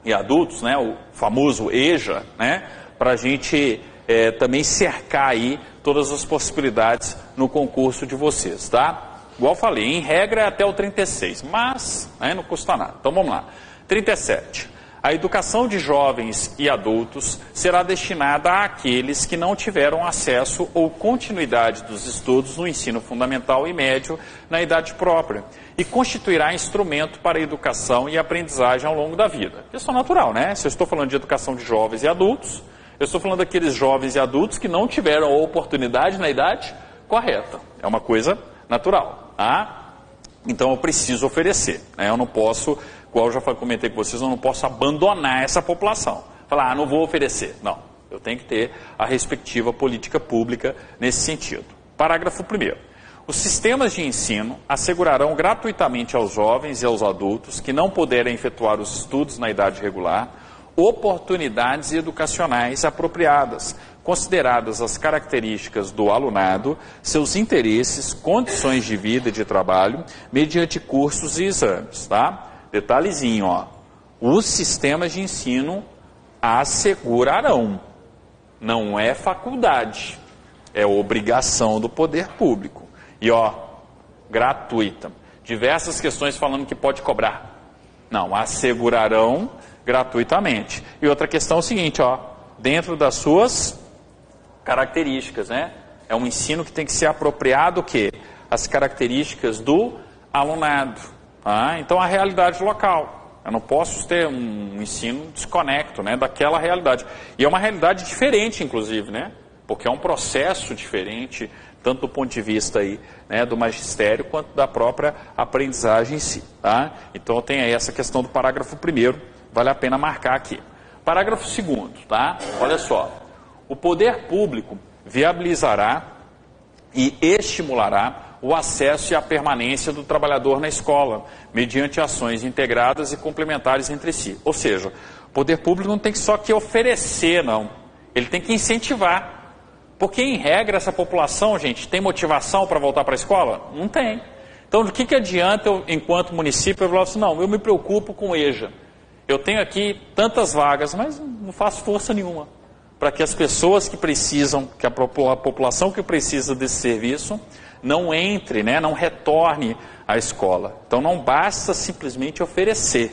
e adultos, né? O famoso EJA, né? Para a gente também cercar aí todas as possibilidades no concurso de vocês, tá? Igual falei, em regra é até o 36, mas não custa nada. Então vamos lá. 37. A educação de jovens e adultos será destinada àqueles que não tiveram acesso ou continuidade dos estudos no ensino fundamental e médio na idade própria e constituirá instrumento para a educação e aprendizagem ao longo da vida. Isso é natural, né? Se eu estou falando de educação de jovens e adultos, eu estou falando daqueles jovens e adultos que não tiveram a oportunidade na idade correta. É uma coisa natural, tá? Então eu preciso oferecer, né? Eu não posso, igual eu já comentei com vocês, eu não posso abandonar essa população. Falar, não vou oferecer. Não, eu tenho que ter a respectiva política pública nesse sentido. Parágrafo 1º. Os sistemas de ensino assegurarão gratuitamente aos jovens e aos adultos que não puderem efetuar os estudos na idade regular oportunidades educacionais apropriadas, consideradas as características do alunado, seus interesses, condições de vida e de trabalho, mediante cursos e exames, tá? Detalhezinho, ó. Os sistemas de ensino assegurarão. Não é faculdade, é obrigação do poder público. E, ó, gratuita. Diversas questões falando que pode cobrar. Não, assegurarão gratuitamente. E outra questão é o seguinte, ó, dentro das suas características, né? É um ensino que tem que ser apropriado o quê? As características do alunado. Tá? Então, a realidade local. Eu não posso ter um ensino desconecto, né, daquela realidade. E é uma realidade diferente, inclusive, né? Porque é um processo diferente, tanto do ponto de vista aí, né, do magistério, quanto da própria aprendizagem em si. Tá? Então, tem aí essa questão do parágrafo 1º, vale a pena marcar aqui. Parágrafo 2º, tá? Olha só. O poder público viabilizará e estimulará o acesso e a permanência do trabalhador na escola, mediante ações integradas e complementares entre si. Ou seja, o poder público não tem só que oferecer, não. Ele tem que incentivar. Porque, em regra, essa população, gente, tem motivação para voltar para a escola? Não tem. Então, do que adianta eu, enquanto município, eu falar assim, não, eu me preocupo com o EJA. Eu tenho aqui tantas vagas, mas não faço força nenhuma para que as pessoas que precisam, que a população que precisa desse serviço, não entre, né, não retorne à escola. Então não basta simplesmente oferecer,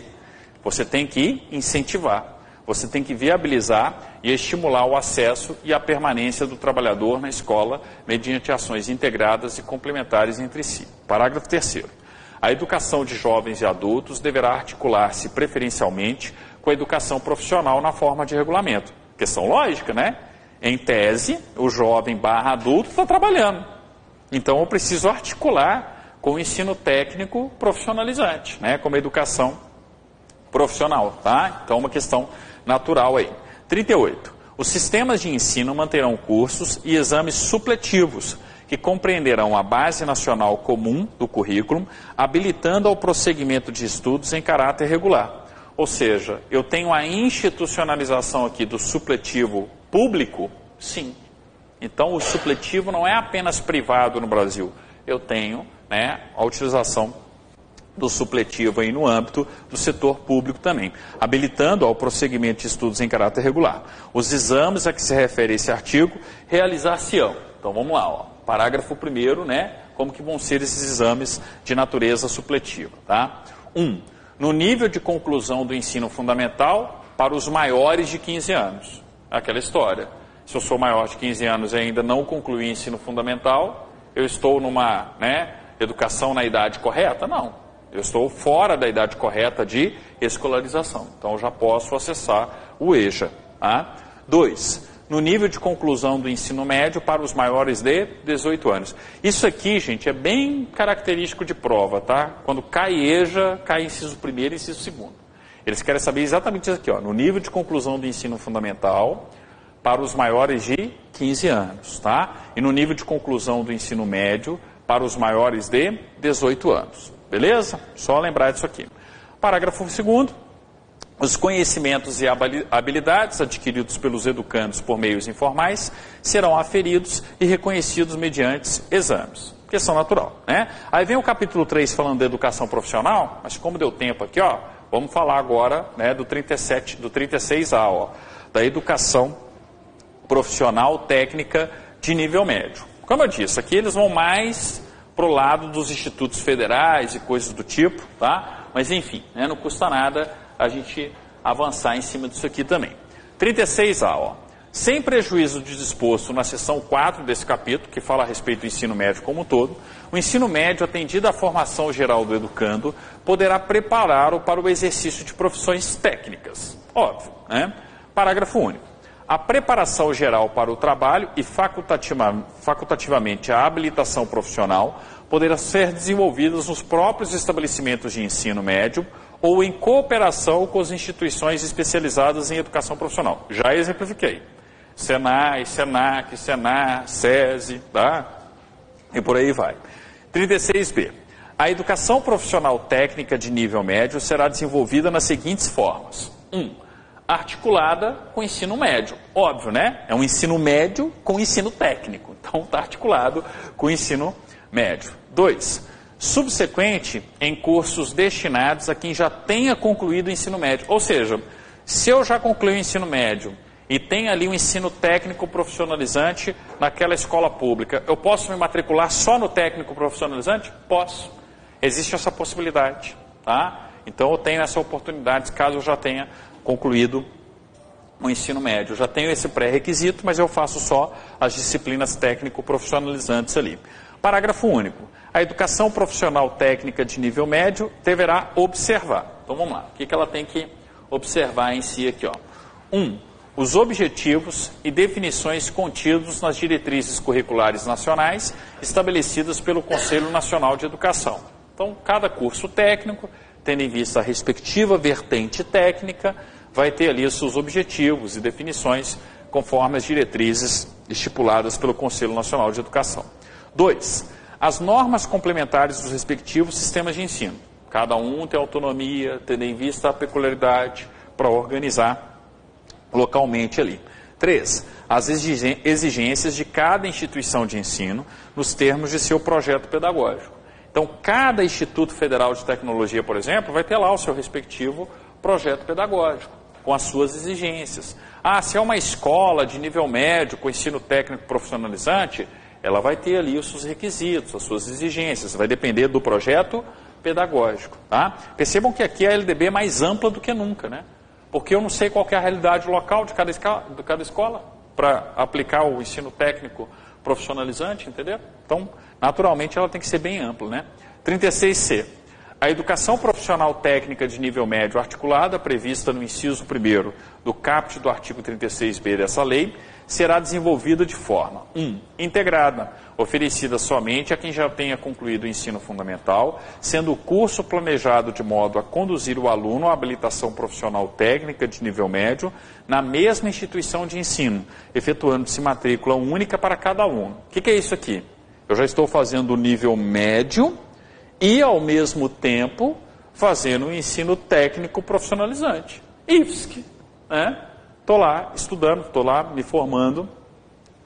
você tem que incentivar, você tem que viabilizar e estimular o acesso e a permanência do trabalhador na escola mediante ações integradas e complementares entre si. Parágrafo 3º. A educação de jovens e adultos deverá articular-se preferencialmente com a educação profissional na forma de regulamento. Questão lógica, né? Em tese, o jovem / adulto está trabalhando. Então, eu preciso articular com o ensino técnico profissionalizante, né? Como a educação profissional, tá? Então, uma questão natural aí. 38. Os sistemas de ensino manterão cursos e exames supletivos, que compreenderão a base nacional comum do currículo, habilitando ao prosseguimento de estudos em caráter regular. Ou seja, eu tenho a institucionalização aqui do supletivo público? Sim. Então, o supletivo não é apenas privado no Brasil. Eu tenho, né, a utilização do supletivo aí no âmbito do setor público também, habilitando ao prosseguimento de estudos em caráter regular. Os exames a que se refere esse artigo realizar-se-ão. Então, vamos lá, ó. Parágrafo 1º, né? Como que vão ser esses exames de natureza supletiva, tá? 1. No nível de conclusão do ensino fundamental para os maiores de 15 anos. Aquela história. Se eu sou maior de 15 anos e ainda não concluí ensino fundamental, eu estou numa, né, educação na idade correta? Não. eu estou fora da idade correta de escolarização. Então, eu já posso acessar o EJA. Tá? 2. No nível de conclusão do ensino médio para os maiores de 18 anos. Isso aqui, gente, é bem característico de prova, tá? Quando cai EJA, cai inciso 1º e inciso 2º. Eles querem saber exatamente isso aqui, ó, no nível de conclusão do ensino fundamental para os maiores de 15 anos, tá? E no nível de conclusão do ensino médio para os maiores de 18 anos. Beleza? Só lembrar disso aqui. Parágrafo 2º. Os conhecimentos e habilidades adquiridos pelos educandos por meios informais serão aferidos e reconhecidos mediante exames. Questão natural, né? Aí vem o capítulo 3 falando da educação profissional, mas como deu tempo aqui, ó, vamos falar agora, né, do 36A, ó, da educação profissional técnica de nível médio. Como eu disse, aqui eles vão mais pro lado dos institutos federais e coisas do tipo, tá? Mas enfim, né, não custa nada a gente avançar em cima disso aqui também. 36A, ó. Sem prejuízo de disposto na seção 4 desse capítulo, que fala a respeito do ensino médio como um todo, o ensino médio, atendido à formação geral do educando, poderá prepará-lo para o exercício de profissões técnicas. Óbvio, né? Parágrafo único. A preparação geral para o trabalho e facultativamente a habilitação profissional poderá ser desenvolvidas nos próprios estabelecimentos de ensino médio ou em cooperação com as instituições especializadas em educação profissional. Já exemplifiquei. Senai, Senac, Senar, SESI, tá? E por aí vai. 36B. A educação profissional técnica de nível médio será desenvolvida nas seguintes formas. 1. Articulada com ensino médio. Óbvio, né? É um ensino médio com ensino técnico. Então, está articulado com o ensino médio. 2. Subsequente em cursos destinados a quem já tenha concluído o ensino médio. Ou seja, se eu já concluí o ensino médio e tem ali um ensino técnico profissionalizante naquela escola pública, eu posso me matricular só no técnico profissionalizante? Posso. Existe essa possibilidade, tá? Então eu tenho essa oportunidade caso eu já tenha concluído o ensino médio. Eu já tenho esse pré-requisito, mas eu faço só as disciplinas técnico-profissionalizantes ali. Parágrafo único. A educação profissional técnica de nível médio deverá observar. Então vamos lá. O que ela tem que observar em si aqui, ó? 1. Os objetivos e definições contidos nas diretrizes curriculares nacionais estabelecidas pelo Conselho Nacional de Educação. Então, cada curso técnico, tendo em vista a respectiva vertente técnica, vai ter ali os seus objetivos e definições conforme as diretrizes estipuladas pelo Conselho Nacional de Educação. 2. As normas complementares dos respectivos sistemas de ensino. Cada um tem autonomia, tendo em vista a peculiaridade para organizar localmente ali. 3. As exigências de cada instituição de ensino nos termos de seu projeto pedagógico. Então, cada Instituto Federal de Tecnologia, por exemplo, vai ter lá o seu respectivo projeto pedagógico, com as suas exigências. Ah, se é uma escola de nível médio, com ensino técnico profissionalizante, ela vai ter ali os seus requisitos, as suas exigências, vai depender do projeto pedagógico. Tá? Percebam que aqui a LDB é mais ampla do que nunca, né? Porque eu não sei qual que é a realidade local de cada escola para aplicar o ensino técnico profissionalizante, entendeu? Então, naturalmente, ela tem que ser bem ampla, né? 36C. A educação profissional técnica de nível médio articulada, prevista no inciso 1º do caput do artigo 36B dessa lei, será desenvolvida de forma 1. Integrada, oferecida somente a quem já tenha concluído o ensino fundamental, sendo o curso planejado de modo a conduzir o aluno à habilitação profissional técnica de nível médio na mesma instituição de ensino, efetuando-se matrícula única para cada aluno. O que é isso aqui? Eu já estou fazendo o nível médio e, ao mesmo tempo, fazendo o ensino técnico profissionalizante. IFSC, né? Estou lá estudando, estou lá me formando,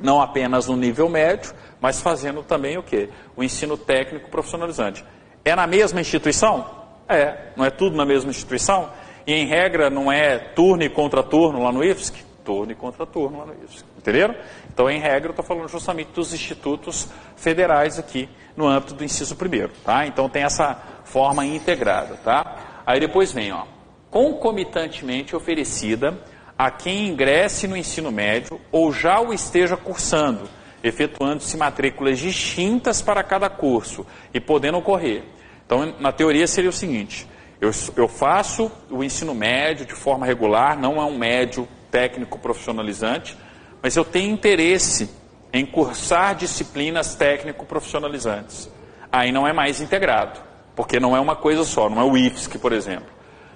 não apenas no nível médio, mas fazendo também o quê? O ensino técnico profissionalizante. É na mesma instituição? É. Não é tudo na mesma instituição? E, em regra, não é turno e contraturno lá no IFSC? Turno e contraturno lá no IFSC. Entenderam? Então, em regra, eu estou falando justamente dos institutos federais aqui, no âmbito do inciso 1º. Tá? Então, tem essa forma integrada. Tá? Aí depois vem, ó, concomitantemente oferecida a quem ingresse no ensino médio ou já o esteja cursando, efetuando-se matrículas distintas para cada curso e podendo ocorrer Então, na teoria seria o seguinte, eu faço o ensino médio de forma regular, não é um médio técnico profissionalizante, mas eu tenho interesse em cursar disciplinas técnico-profissionalizantes. Aí não é mais integrado, porque não é uma coisa só, não é o IFSC, por exemplo.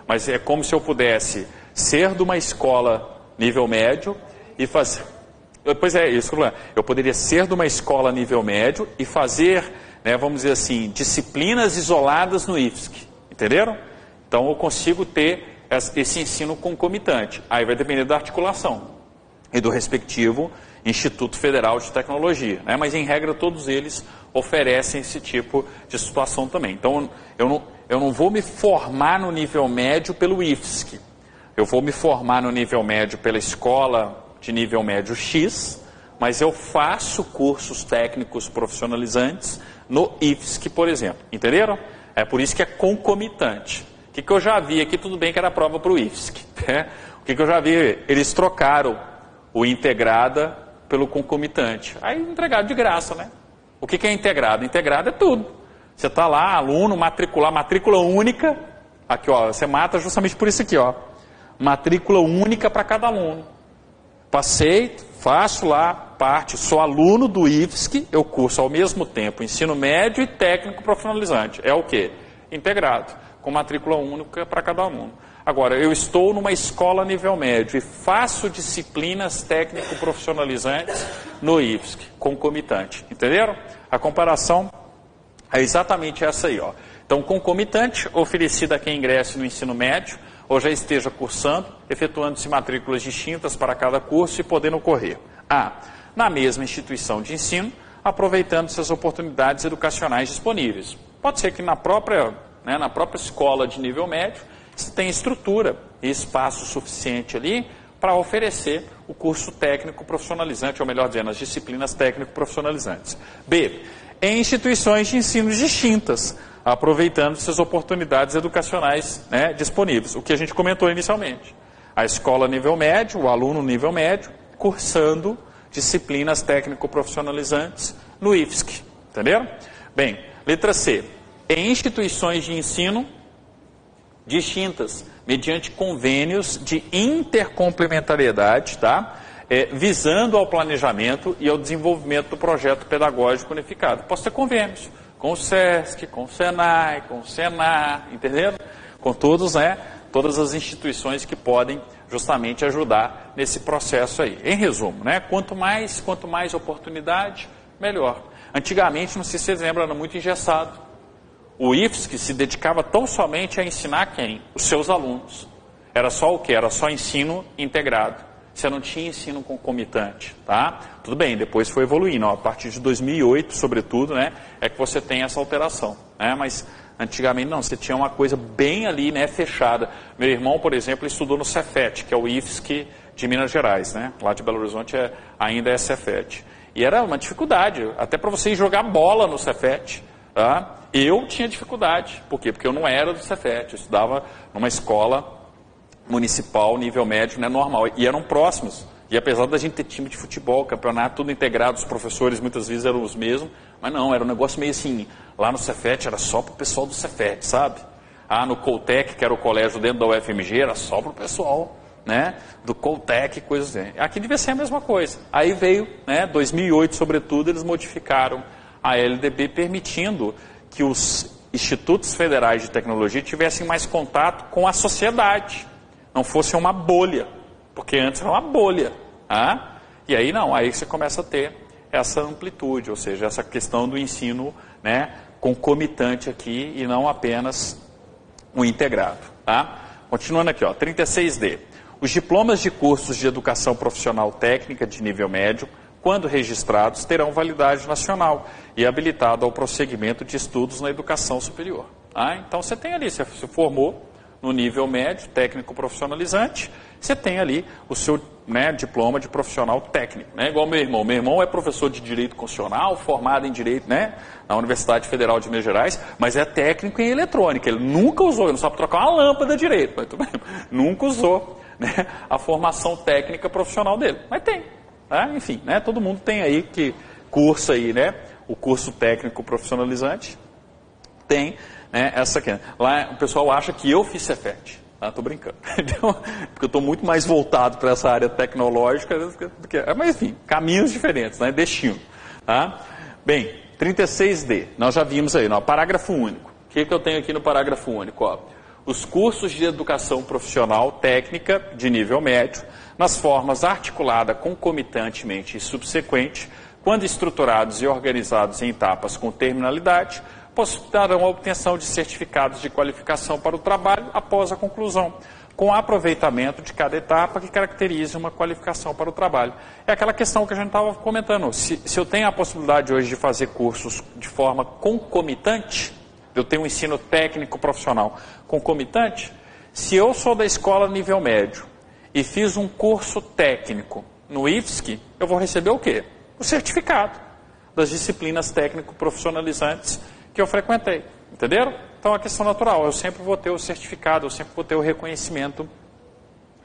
Mas é como se eu pudesse ser de uma escola nível médio e fazer... Pois é, isso. Eu poderia ser de uma escola nível médio e fazer, né, vamos dizer assim, disciplinas isoladas no IFSC. Entenderam? Então eu consigo ter esse ensino concomitante. Aí vai depender da articulação e do respectivo Instituto Federal de Tecnologia, né? Mas em regra todos eles oferecem esse tipo de situação também. Então eu não vou me formar no nível médio pelo IFSC, eu vou me formar no nível médio pela escola de nível médio X, mas eu faço cursos técnicos profissionalizantes no IFSC, por exemplo. Entenderam? É por isso que é concomitante. O que eu já vi aqui, tudo bem que era prova para o IFSC, né? O que eu já vi, eles trocaram o integrada pelo concomitante. Aí integrado de graça, né? O que é integrado? Integrado é tudo. Você está lá, aluno, matricular, matrícula única. Aqui, ó, você mata justamente por isso aqui, ó. Matrícula única para cada aluno. Passei, faço lá parte, sou aluno do IFSC, eu curso ao mesmo tempo ensino médio e técnico profissionalizante. É o quê? Integrado, com matrícula única para cada aluno. Agora, eu estou numa escola nível médio e faço disciplinas técnico-profissionalizantes no IFSC, concomitante. Entenderam? A comparação é exatamente essa aí, ó. Então, concomitante, oferecida a quem ingresse no ensino médio, ou já esteja cursando, efetuando-se matrículas distintas para cada curso e podendo ocorrer na mesma instituição de ensino, aproveitando-se as oportunidades educacionais disponíveis. Pode ser que na própria escola de nível médio, você tenha estrutura e espaço suficiente ali para oferecer o curso técnico profissionalizante, ou melhor dizendo, as disciplinas técnico profissionalizantes. B, em instituições de ensino distintas, aproveitando-se as oportunidades educacionais, né, disponíveis, o que a gente comentou inicialmente. A escola nível médio, o aluno nível médio, cursando disciplinas técnico-profissionalizantes no IFSC. Entenderam? Bem, letra C. Em instituições de ensino distintas, mediante convênios de intercomplementariedade, tá? Visando ao planejamento e ao desenvolvimento do projeto pedagógico unificado. Posso ter convênios com o SESC, com o SENAI, com o SENAR, entenderam? Com todos, né, todas as instituições que podem justamente ajudar nesse processo aí. Em resumo, né, quanto mais oportunidade, melhor. Antigamente, não sei se vocês lembram, era muito engessado. O IFSC se dedicava tão somente a ensinar quem? Os seus alunos. Era só o quê? Era só ensino integrado. Você não tinha ensino concomitante, tá? Tudo bem, depois foi evoluindo. Ó, a partir de 2008, sobretudo, né, é que você tem essa alteração, né? Mas antigamente não, você tinha uma coisa bem ali, né, fechada. Meu irmão, por exemplo, estudou no Cefet, que é o IFSC de Minas Gerais, né? Lá de Belo Horizonte ainda é Cefet. E era uma dificuldade, até para você ir jogar bola no Cefet, tá? Eu tinha dificuldade. Por quê? Porque eu não era do Cefet, eu estudava numa escola municipal, nível médio, né, normal. E eram próximos. E apesar da gente ter time de futebol, campeonato, tudo integrado, os professores muitas vezes eram os mesmos, mas não, era um negócio meio assim, lá no Cefet era só para o pessoal do Cefet, sabe? No Coltec, que era o colégio dentro da UFMG, era só para o pessoal, né, do Coltec, coisas assim. Aqui devia ser a mesma coisa. Aí veio, né, 2008, sobretudo, eles modificaram a LDB, permitindo que os institutos federais de tecnologia tivessem mais contato com a sociedade, não fosse uma bolha, porque antes era uma bolha. E aí não, aí você começa a ter essa amplitude, ou seja, essa questão do ensino, né, concomitante aqui e não apenas o integrado. Continuando aqui, ó, 36D. Os diplomas de cursos de educação profissional técnica de nível médio, quando registrados, terão validade nacional e habilitado ao prosseguimento de estudos na educação superior. Então você tem ali, você se formou no nível médio, técnico profissionalizante, você tem ali o seu, né, diploma de profissional técnico, né? Igual meu irmão. Meu irmão é professor de Direito Constitucional, formado em Direito, né, na Universidade Federal de Minas Gerais, mas é técnico em eletrônica. Ele nunca usou, ele não sabe trocar uma lâmpada direito, mas tudo bem, nunca usou, né, a formação técnica profissional dele. Mas tem, né? Enfim, né, todo mundo tem aí que cursa aí, né, o curso técnico profissionalizante, tem né, essa aqui. Lá o pessoal acha que eu fiz Cefet. Estou brincando. Porque eu estou muito mais voltado para essa área tecnológica. Mas enfim, caminhos diferentes, né? Destino. Tá? Bem, 36D. Nós já vimos aí, no parágrafo único. O que eu tenho aqui no parágrafo único? Ó? Os cursos de educação profissional técnica de nível médio, nas formas articulada concomitantemente e subsequente, quando estruturados e organizados em etapas com terminalidade, possibilitarão a obtenção de certificados de qualificação para o trabalho após a conclusão, com aproveitamento de cada etapa que caracterize uma qualificação para o trabalho. É aquela questão que a gente estava comentando. Se eu tenho a possibilidade hoje de fazer cursos de forma concomitante, eu tenho um ensino técnico profissional concomitante, se eu sou da escola nível médio e fiz um curso técnico no IFSC, eu vou receber o quê? O certificado das disciplinas técnico-profissionalizantes que eu frequentei, entenderam? Então, é uma questão natural, eu sempre vou ter o certificado, eu sempre vou ter o reconhecimento,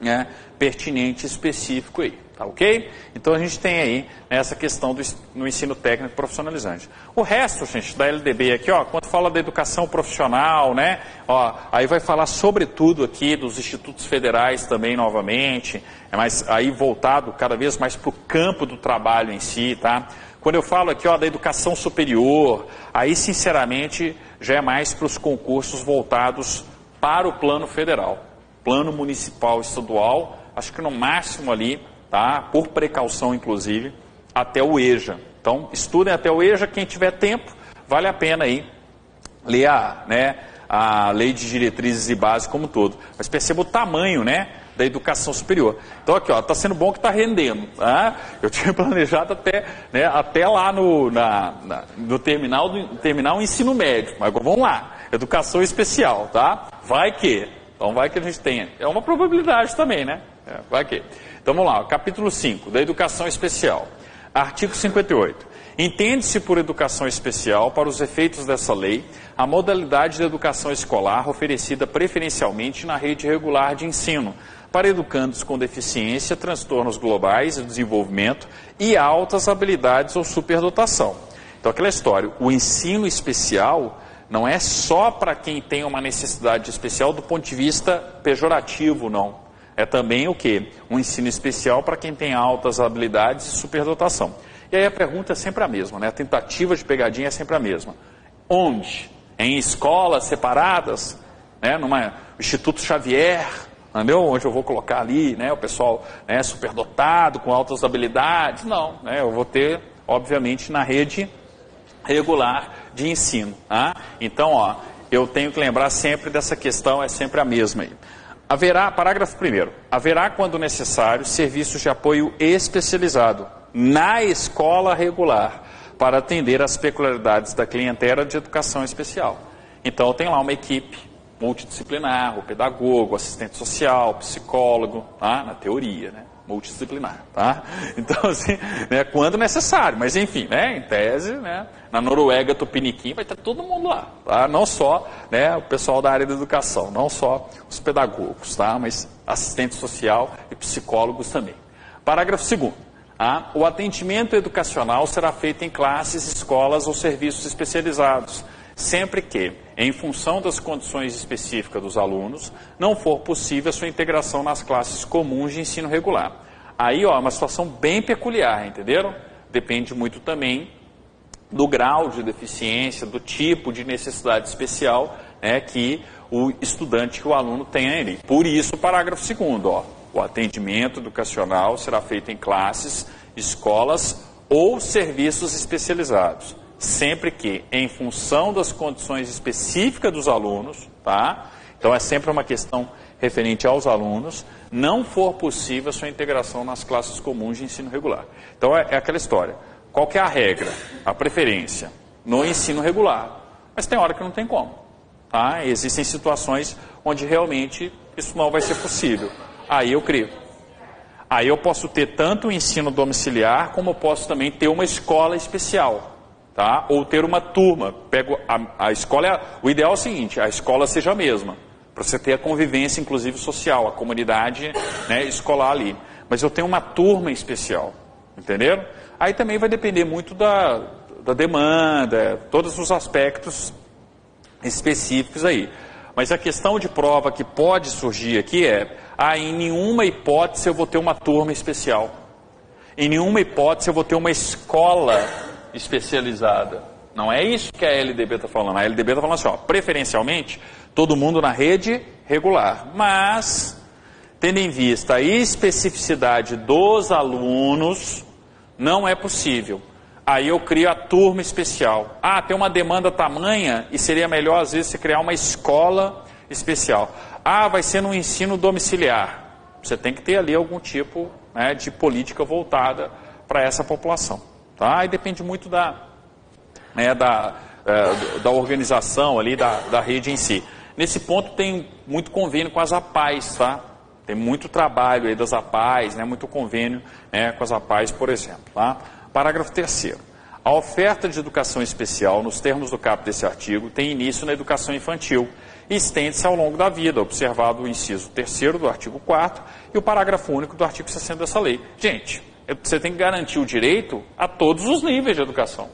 né, pertinente, específico aí, tá ok? Então, a gente tem aí essa questão no ensino técnico profissionalizante. O resto, gente, da LDB aqui, ó, quando fala da educação profissional, né, ó, aí vai falar sobretudo aqui dos institutos federais também, novamente, mas aí voltado cada vez mais para o campo do trabalho em si, tá? Quando eu falo aqui, ó, da educação superior, aí, sinceramente, já é mais para os concursos voltados para o plano federal. Plano municipal, estadual, acho que no máximo ali, tá? Por precaução, inclusive, até o EJA. Então, estudem até o EJA, quem tiver tempo, vale a pena aí ler a Lei de Diretrizes e Bases como um todo. Mas perceba o tamanho, né, da educação superior. Então aqui, ó, está sendo bom que está rendendo. Tá? Eu tinha planejado até lá no terminal ensino médio. Mas vamos lá, educação especial, tá? Vai que. Então vai que a gente tenha. É uma probabilidade também, né? Vai que. Então vamos lá, capítulo 5, da educação especial. Artigo 58. Entende-se por educação especial, para os efeitos dessa lei, a modalidade de educação escolar oferecida preferencialmente na rede regular de ensino, para educandos com deficiência, transtornos globais de desenvolvimento e altas habilidades ou superdotação. Então, aquela história, o ensino especial não é só para quem tem uma necessidade especial do ponto de vista pejorativo, não. É também o quê? Um ensino especial para quem tem altas habilidades e superdotação. E aí a pergunta é sempre a mesma, né? A tentativa de pegadinha é sempre a mesma. Onde? Em escolas separadas? Né? Numa Instituto Xavier? Entendeu? Onde eu vou colocar ali, né, o pessoal, né, superdotado, com altas habilidades? Não, né, eu vou ter, obviamente, na rede regular de ensino. Tá? Então, ó, eu tenho que lembrar sempre dessa questão, é sempre a mesma aí. Haverá, parágrafo 1º, haverá, quando necessário, serviços de apoio especializado na escola regular para atender às peculiaridades da clientela de educação especial. Então, eu tenho lá uma equipe multidisciplinar, o pedagogo, o assistente social, o psicólogo, tá? Na teoria, né? Multidisciplinar, tá? Então, assim, né, quando necessário, mas enfim, né, em tese, né, na Noruega, Tupiniquim, vai ter todo mundo lá, tá? Não só, né, o pessoal da área da educação, não só os pedagogos, tá? Mas assistente social e psicólogos também. Parágrafo 2º. Tá? O atendimento educacional será feito em classes, escolas ou serviços especializados, sempre que, em função das condições específicas dos alunos, não for possível a sua integração nas classes comuns de ensino regular. Aí, ó, é uma situação bem peculiar, entenderam? Depende muito também do grau de deficiência, do tipo de necessidade especial, né, que o estudante, que o aluno tenha ali. Por isso, o parágrafo 2º, ó, o atendimento educacional será feito em classes, escolas ou serviços especializados, sempre que, em função das condições específicas dos alunos, tá? Então é sempre uma questão referente aos alunos, não for possível a sua integração nas classes comuns de ensino regular. Então é aquela história, qual que é a regra, a preferência? No ensino regular, mas tem hora que não tem como, tá? Existem situações onde realmente isso não vai ser possível, aí eu crio. Aí eu posso ter tanto o ensino domiciliar, como eu posso também ter uma escola especial. Tá? Ou ter uma turma. Pego a escola, o ideal é o seguinte, a escola seja a mesma, para você ter a convivência, inclusive social, a comunidade, né, escolar ali. Mas eu tenho uma turma especial, entenderam? Aí também vai depender muito da demanda, todos os aspectos específicos aí. Mas a questão de prova que pode surgir aqui é, em nenhuma hipótese eu vou ter uma turma especial. Em nenhuma hipótese eu vou ter uma escola especializada. Não é isso que a LDB está falando. A LDB está falando assim, preferencialmente, todo mundo na rede regular. Mas, tendo em vista a especificidade dos alunos, não é possível. Aí eu crio a turma especial. Tem uma demanda tamanha e seria melhor, às vezes, você criar uma escola especial. Vai ser no ensino domiciliar. Você tem que ter ali algum tipo, né, de política voltada para essa população. Tá? E depende muito da organização ali, da rede em si. Nesse ponto tem muito convênio com as APAES, tá? Tem muito trabalho aí das APAES, né, muito convênio, né, com as APAES, por exemplo. Tá? Parágrafo 3º. A oferta de educação especial, nos termos do caput desse artigo, tem início na educação infantil e estende-se ao longo da vida, observado o inciso 3º do artigo 4º e o parágrafo único do artigo 60 dessa lei. Gente, você tem que garantir o direito a todos os níveis de educação,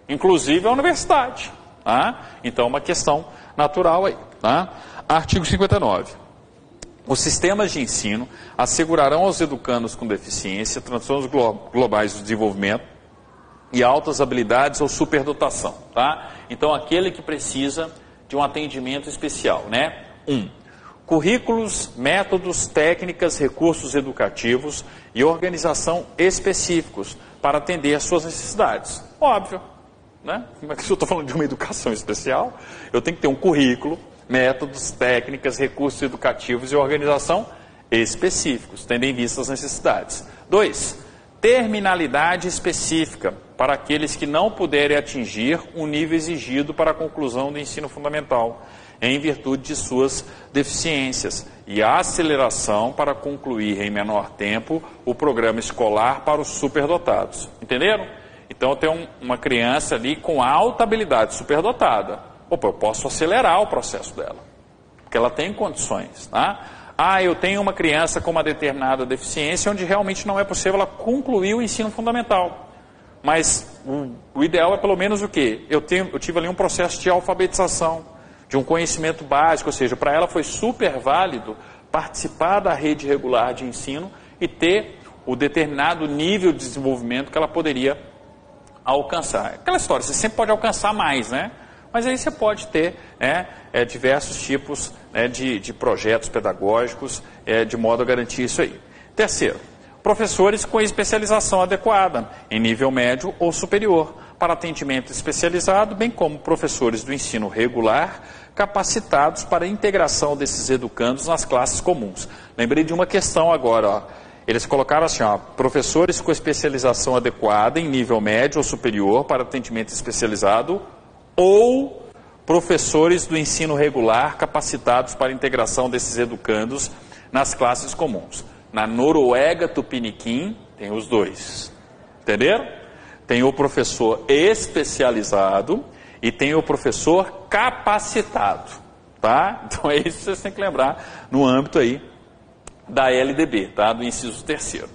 inclusive a universidade. Tá? Então, é uma questão natural aí. Tá? Artigo 59. Os sistemas de ensino assegurarão aos educandos com deficiência transtornos globais do desenvolvimento e altas habilidades ou superdotação. Tá? Então, aquele que precisa de um atendimento especial. Né? 1. Currículos, métodos, técnicas, recursos educativos e organização específicos para atender às suas necessidades. Óbvio. Né? Como é que eu estou falando de uma educação especial? Eu tenho que ter um currículo, métodos, técnicas, recursos educativos e organização específicos, tendo em vista as necessidades. 2. Terminalidade específica para aqueles que não puderem atingir o nível exigido para a conclusão do ensino fundamental, em virtude de suas deficiências, e a aceleração para concluir em menor tempo o programa escolar para os superdotados. Entenderam? Então, eu tenho uma criança ali com alta habilidade, superdotada. Eu posso acelerar o processo dela, porque ela tem condições. Tá? Eu tenho uma criança com uma determinada deficiência, onde realmente não é possível ela concluir o ensino fundamental. Mas o ideal é pelo menos o quê? Eu tive ali um processo de alfabetização, de um conhecimento básico, ou seja, para ela foi super válido participar da rede regular de ensino e ter o determinado nível de desenvolvimento que ela poderia alcançar. Aquela história, você sempre pode alcançar mais, né? Mas aí você pode ter, né, diversos tipos, né, de projetos pedagógicos, de modo a garantir isso aí. Terceiro, professores com especialização adequada, em nível médio ou superior, para atendimento especializado, bem como professores do ensino regular, capacitados para a integração desses educandos nas classes comuns. Lembrei de uma questão agora, Eles colocaram assim, professores com especialização adequada em nível médio ou superior para atendimento especializado ou professores do ensino regular capacitados para a integração desses educandos nas classes comuns. Na Noruega Tupiniquim tem os dois, entenderam? Tem o professor especializado e tem o professor capacitado, tá? Então é isso que vocês têm que lembrar no âmbito aí da LDB, tá? Do inciso 3º.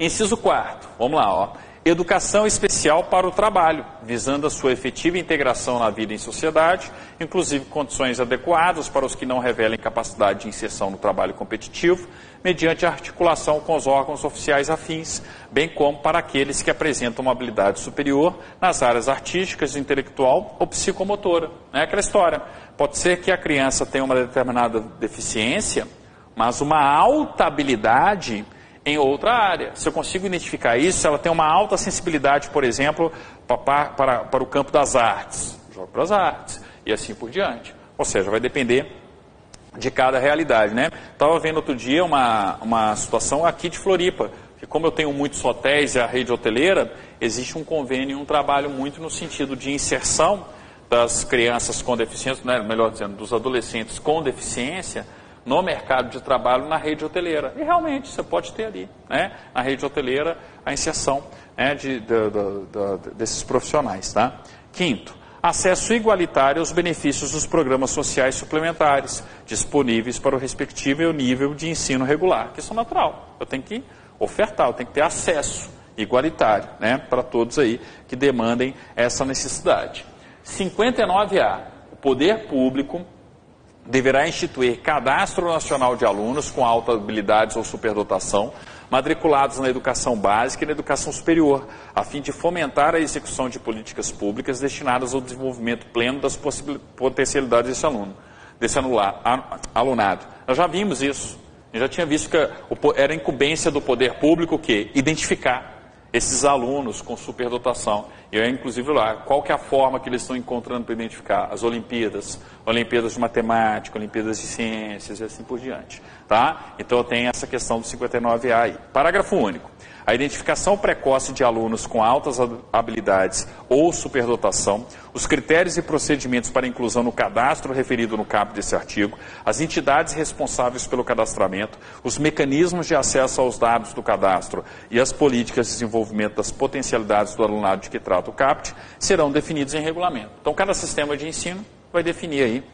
Inciso 4º, vamos lá, Educação especial para o trabalho, visando a sua efetiva integração na vida em sociedade, inclusive condições adequadas para os que não revelem capacidade de inserção no trabalho competitivo, mediante articulação com os órgãos oficiais afins, bem como para aqueles que apresentam uma habilidade superior nas áreas artísticas, intelectual ou psicomotora. É aquela história. Pode ser que a criança tenha uma determinada deficiência, mas uma alta habilidade em outra área. Se eu consigo identificar isso, ela tem uma alta sensibilidade, por exemplo, para o campo das artes, jogo para as artes, e assim por diante. Ou seja, vai depender de cada realidade, né? Estava vendo outro dia uma situação aqui de Floripa, que como eu tenho muitos hotéis e a rede hoteleira, existe um convênio e um trabalho muito no sentido de inserção das crianças com deficiência, né? Melhor dizendo, dos adolescentes com deficiência, no mercado de trabalho na rede hoteleira. E realmente, você pode ter ali, né, na rede hoteleira, a inserção, né, desses profissionais. Tá? 5º, acesso igualitário aos benefícios dos programas sociais suplementares, disponíveis para o respectivo nível de ensino regular. Questão natural. Eu tenho que ofertar, eu tenho que ter acesso igualitário, né, para todos aí que demandem essa necessidade. 59A. O poder público deverá instituir cadastro nacional de alunos com altas habilidades ou superdotação, matriculados na educação básica e na educação superior, a fim de fomentar a execução de políticas públicas destinadas ao desenvolvimento pleno das potencialidades desse alunado. Nós já vimos isso. Eu já tinha visto que era incumbência do poder público o quê? Identificar esses alunos com superdotação. E eu, inclusive, lá, qual que é a forma que eles estão encontrando para identificar? As Olimpíadas de Matemática, Olimpíadas de Ciências e assim por diante. Tá? Então, eu tenho essa questão do 59A aí. Parágrafo único. A identificação precoce de alunos com altas habilidades ou superdotação, os critérios e procedimentos para inclusão no cadastro referido no caput desse artigo, as entidades responsáveis pelo cadastramento, os mecanismos de acesso aos dados do cadastro e as políticas de desenvolvimento das potencialidades do alunado de que trata o caput serão definidos em regulamento. Então, cada sistema de ensino vai definir aí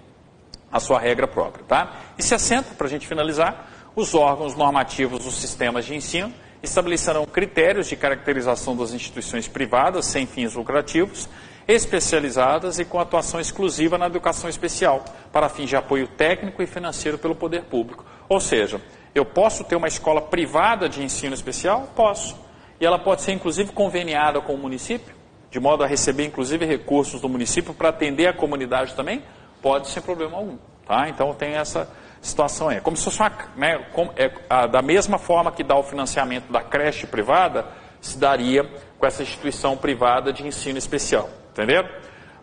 a sua regra própria. Tá? E se assenta, para a gente finalizar, os órgãos normativos dos sistemas de ensino estabelecerão critérios de caracterização das instituições privadas sem fins lucrativos, especializadas e com atuação exclusiva na educação especial, para fins de apoio técnico e financeiro pelo poder público. Ou seja, eu posso ter uma escola privada de ensino especial? Posso. E ela pode ser, inclusive, conveniada com o município, de modo a receber, inclusive, recursos do município para atender a comunidade também? Pode, sem problema algum. Tá? Então, tem essa situação aí. Como se fosse uma, né, da mesma forma que dá o financiamento da creche privada, se daria com essa instituição privada de ensino especial. Entenderam?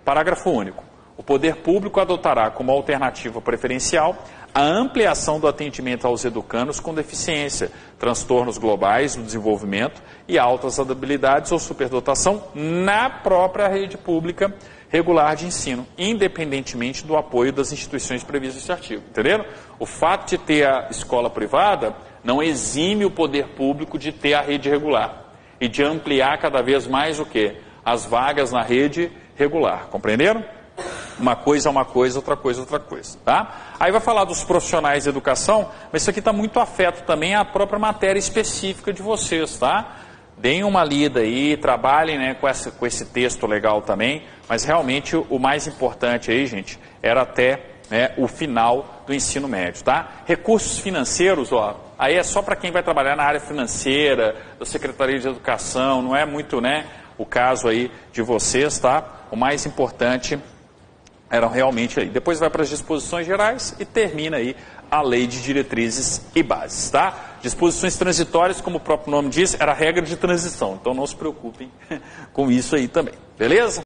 Parágrafo único. O poder público adotará como alternativa preferencial a ampliação do atendimento aos educandos com deficiência, transtornos globais do desenvolvimento e altas habilidades ou superdotação na própria rede pública regular de ensino, independentemente do apoio das instituições previstas nesse artigo. Entenderam? O fato de ter a escola privada não exime o poder público de ter a rede regular e de ampliar cada vez mais o quê? As vagas na rede regular. Compreenderam? Uma coisa é uma coisa, outra coisa é outra coisa. Tá? Aí vai falar dos profissionais de educação, mas isso aqui está muito afeto também à própria matéria específica de vocês, tá? Deem uma lida aí, trabalhem, né, com esse texto legal também, mas realmente o mais importante aí, gente, era até, né, o final do ensino médio, tá? Recursos financeiros, ó, aí é só para quem vai trabalhar na área financeira, da Secretaria de Educação, não é muito, né, o caso aí de vocês, tá? O mais importante eram realmente aí. Depois vai para as disposições gerais e termina aí a lei de diretrizes e bases, tá? Disposições transitórias, como o próprio nome diz, era regra de transição. Então não se preocupem com isso aí também, beleza?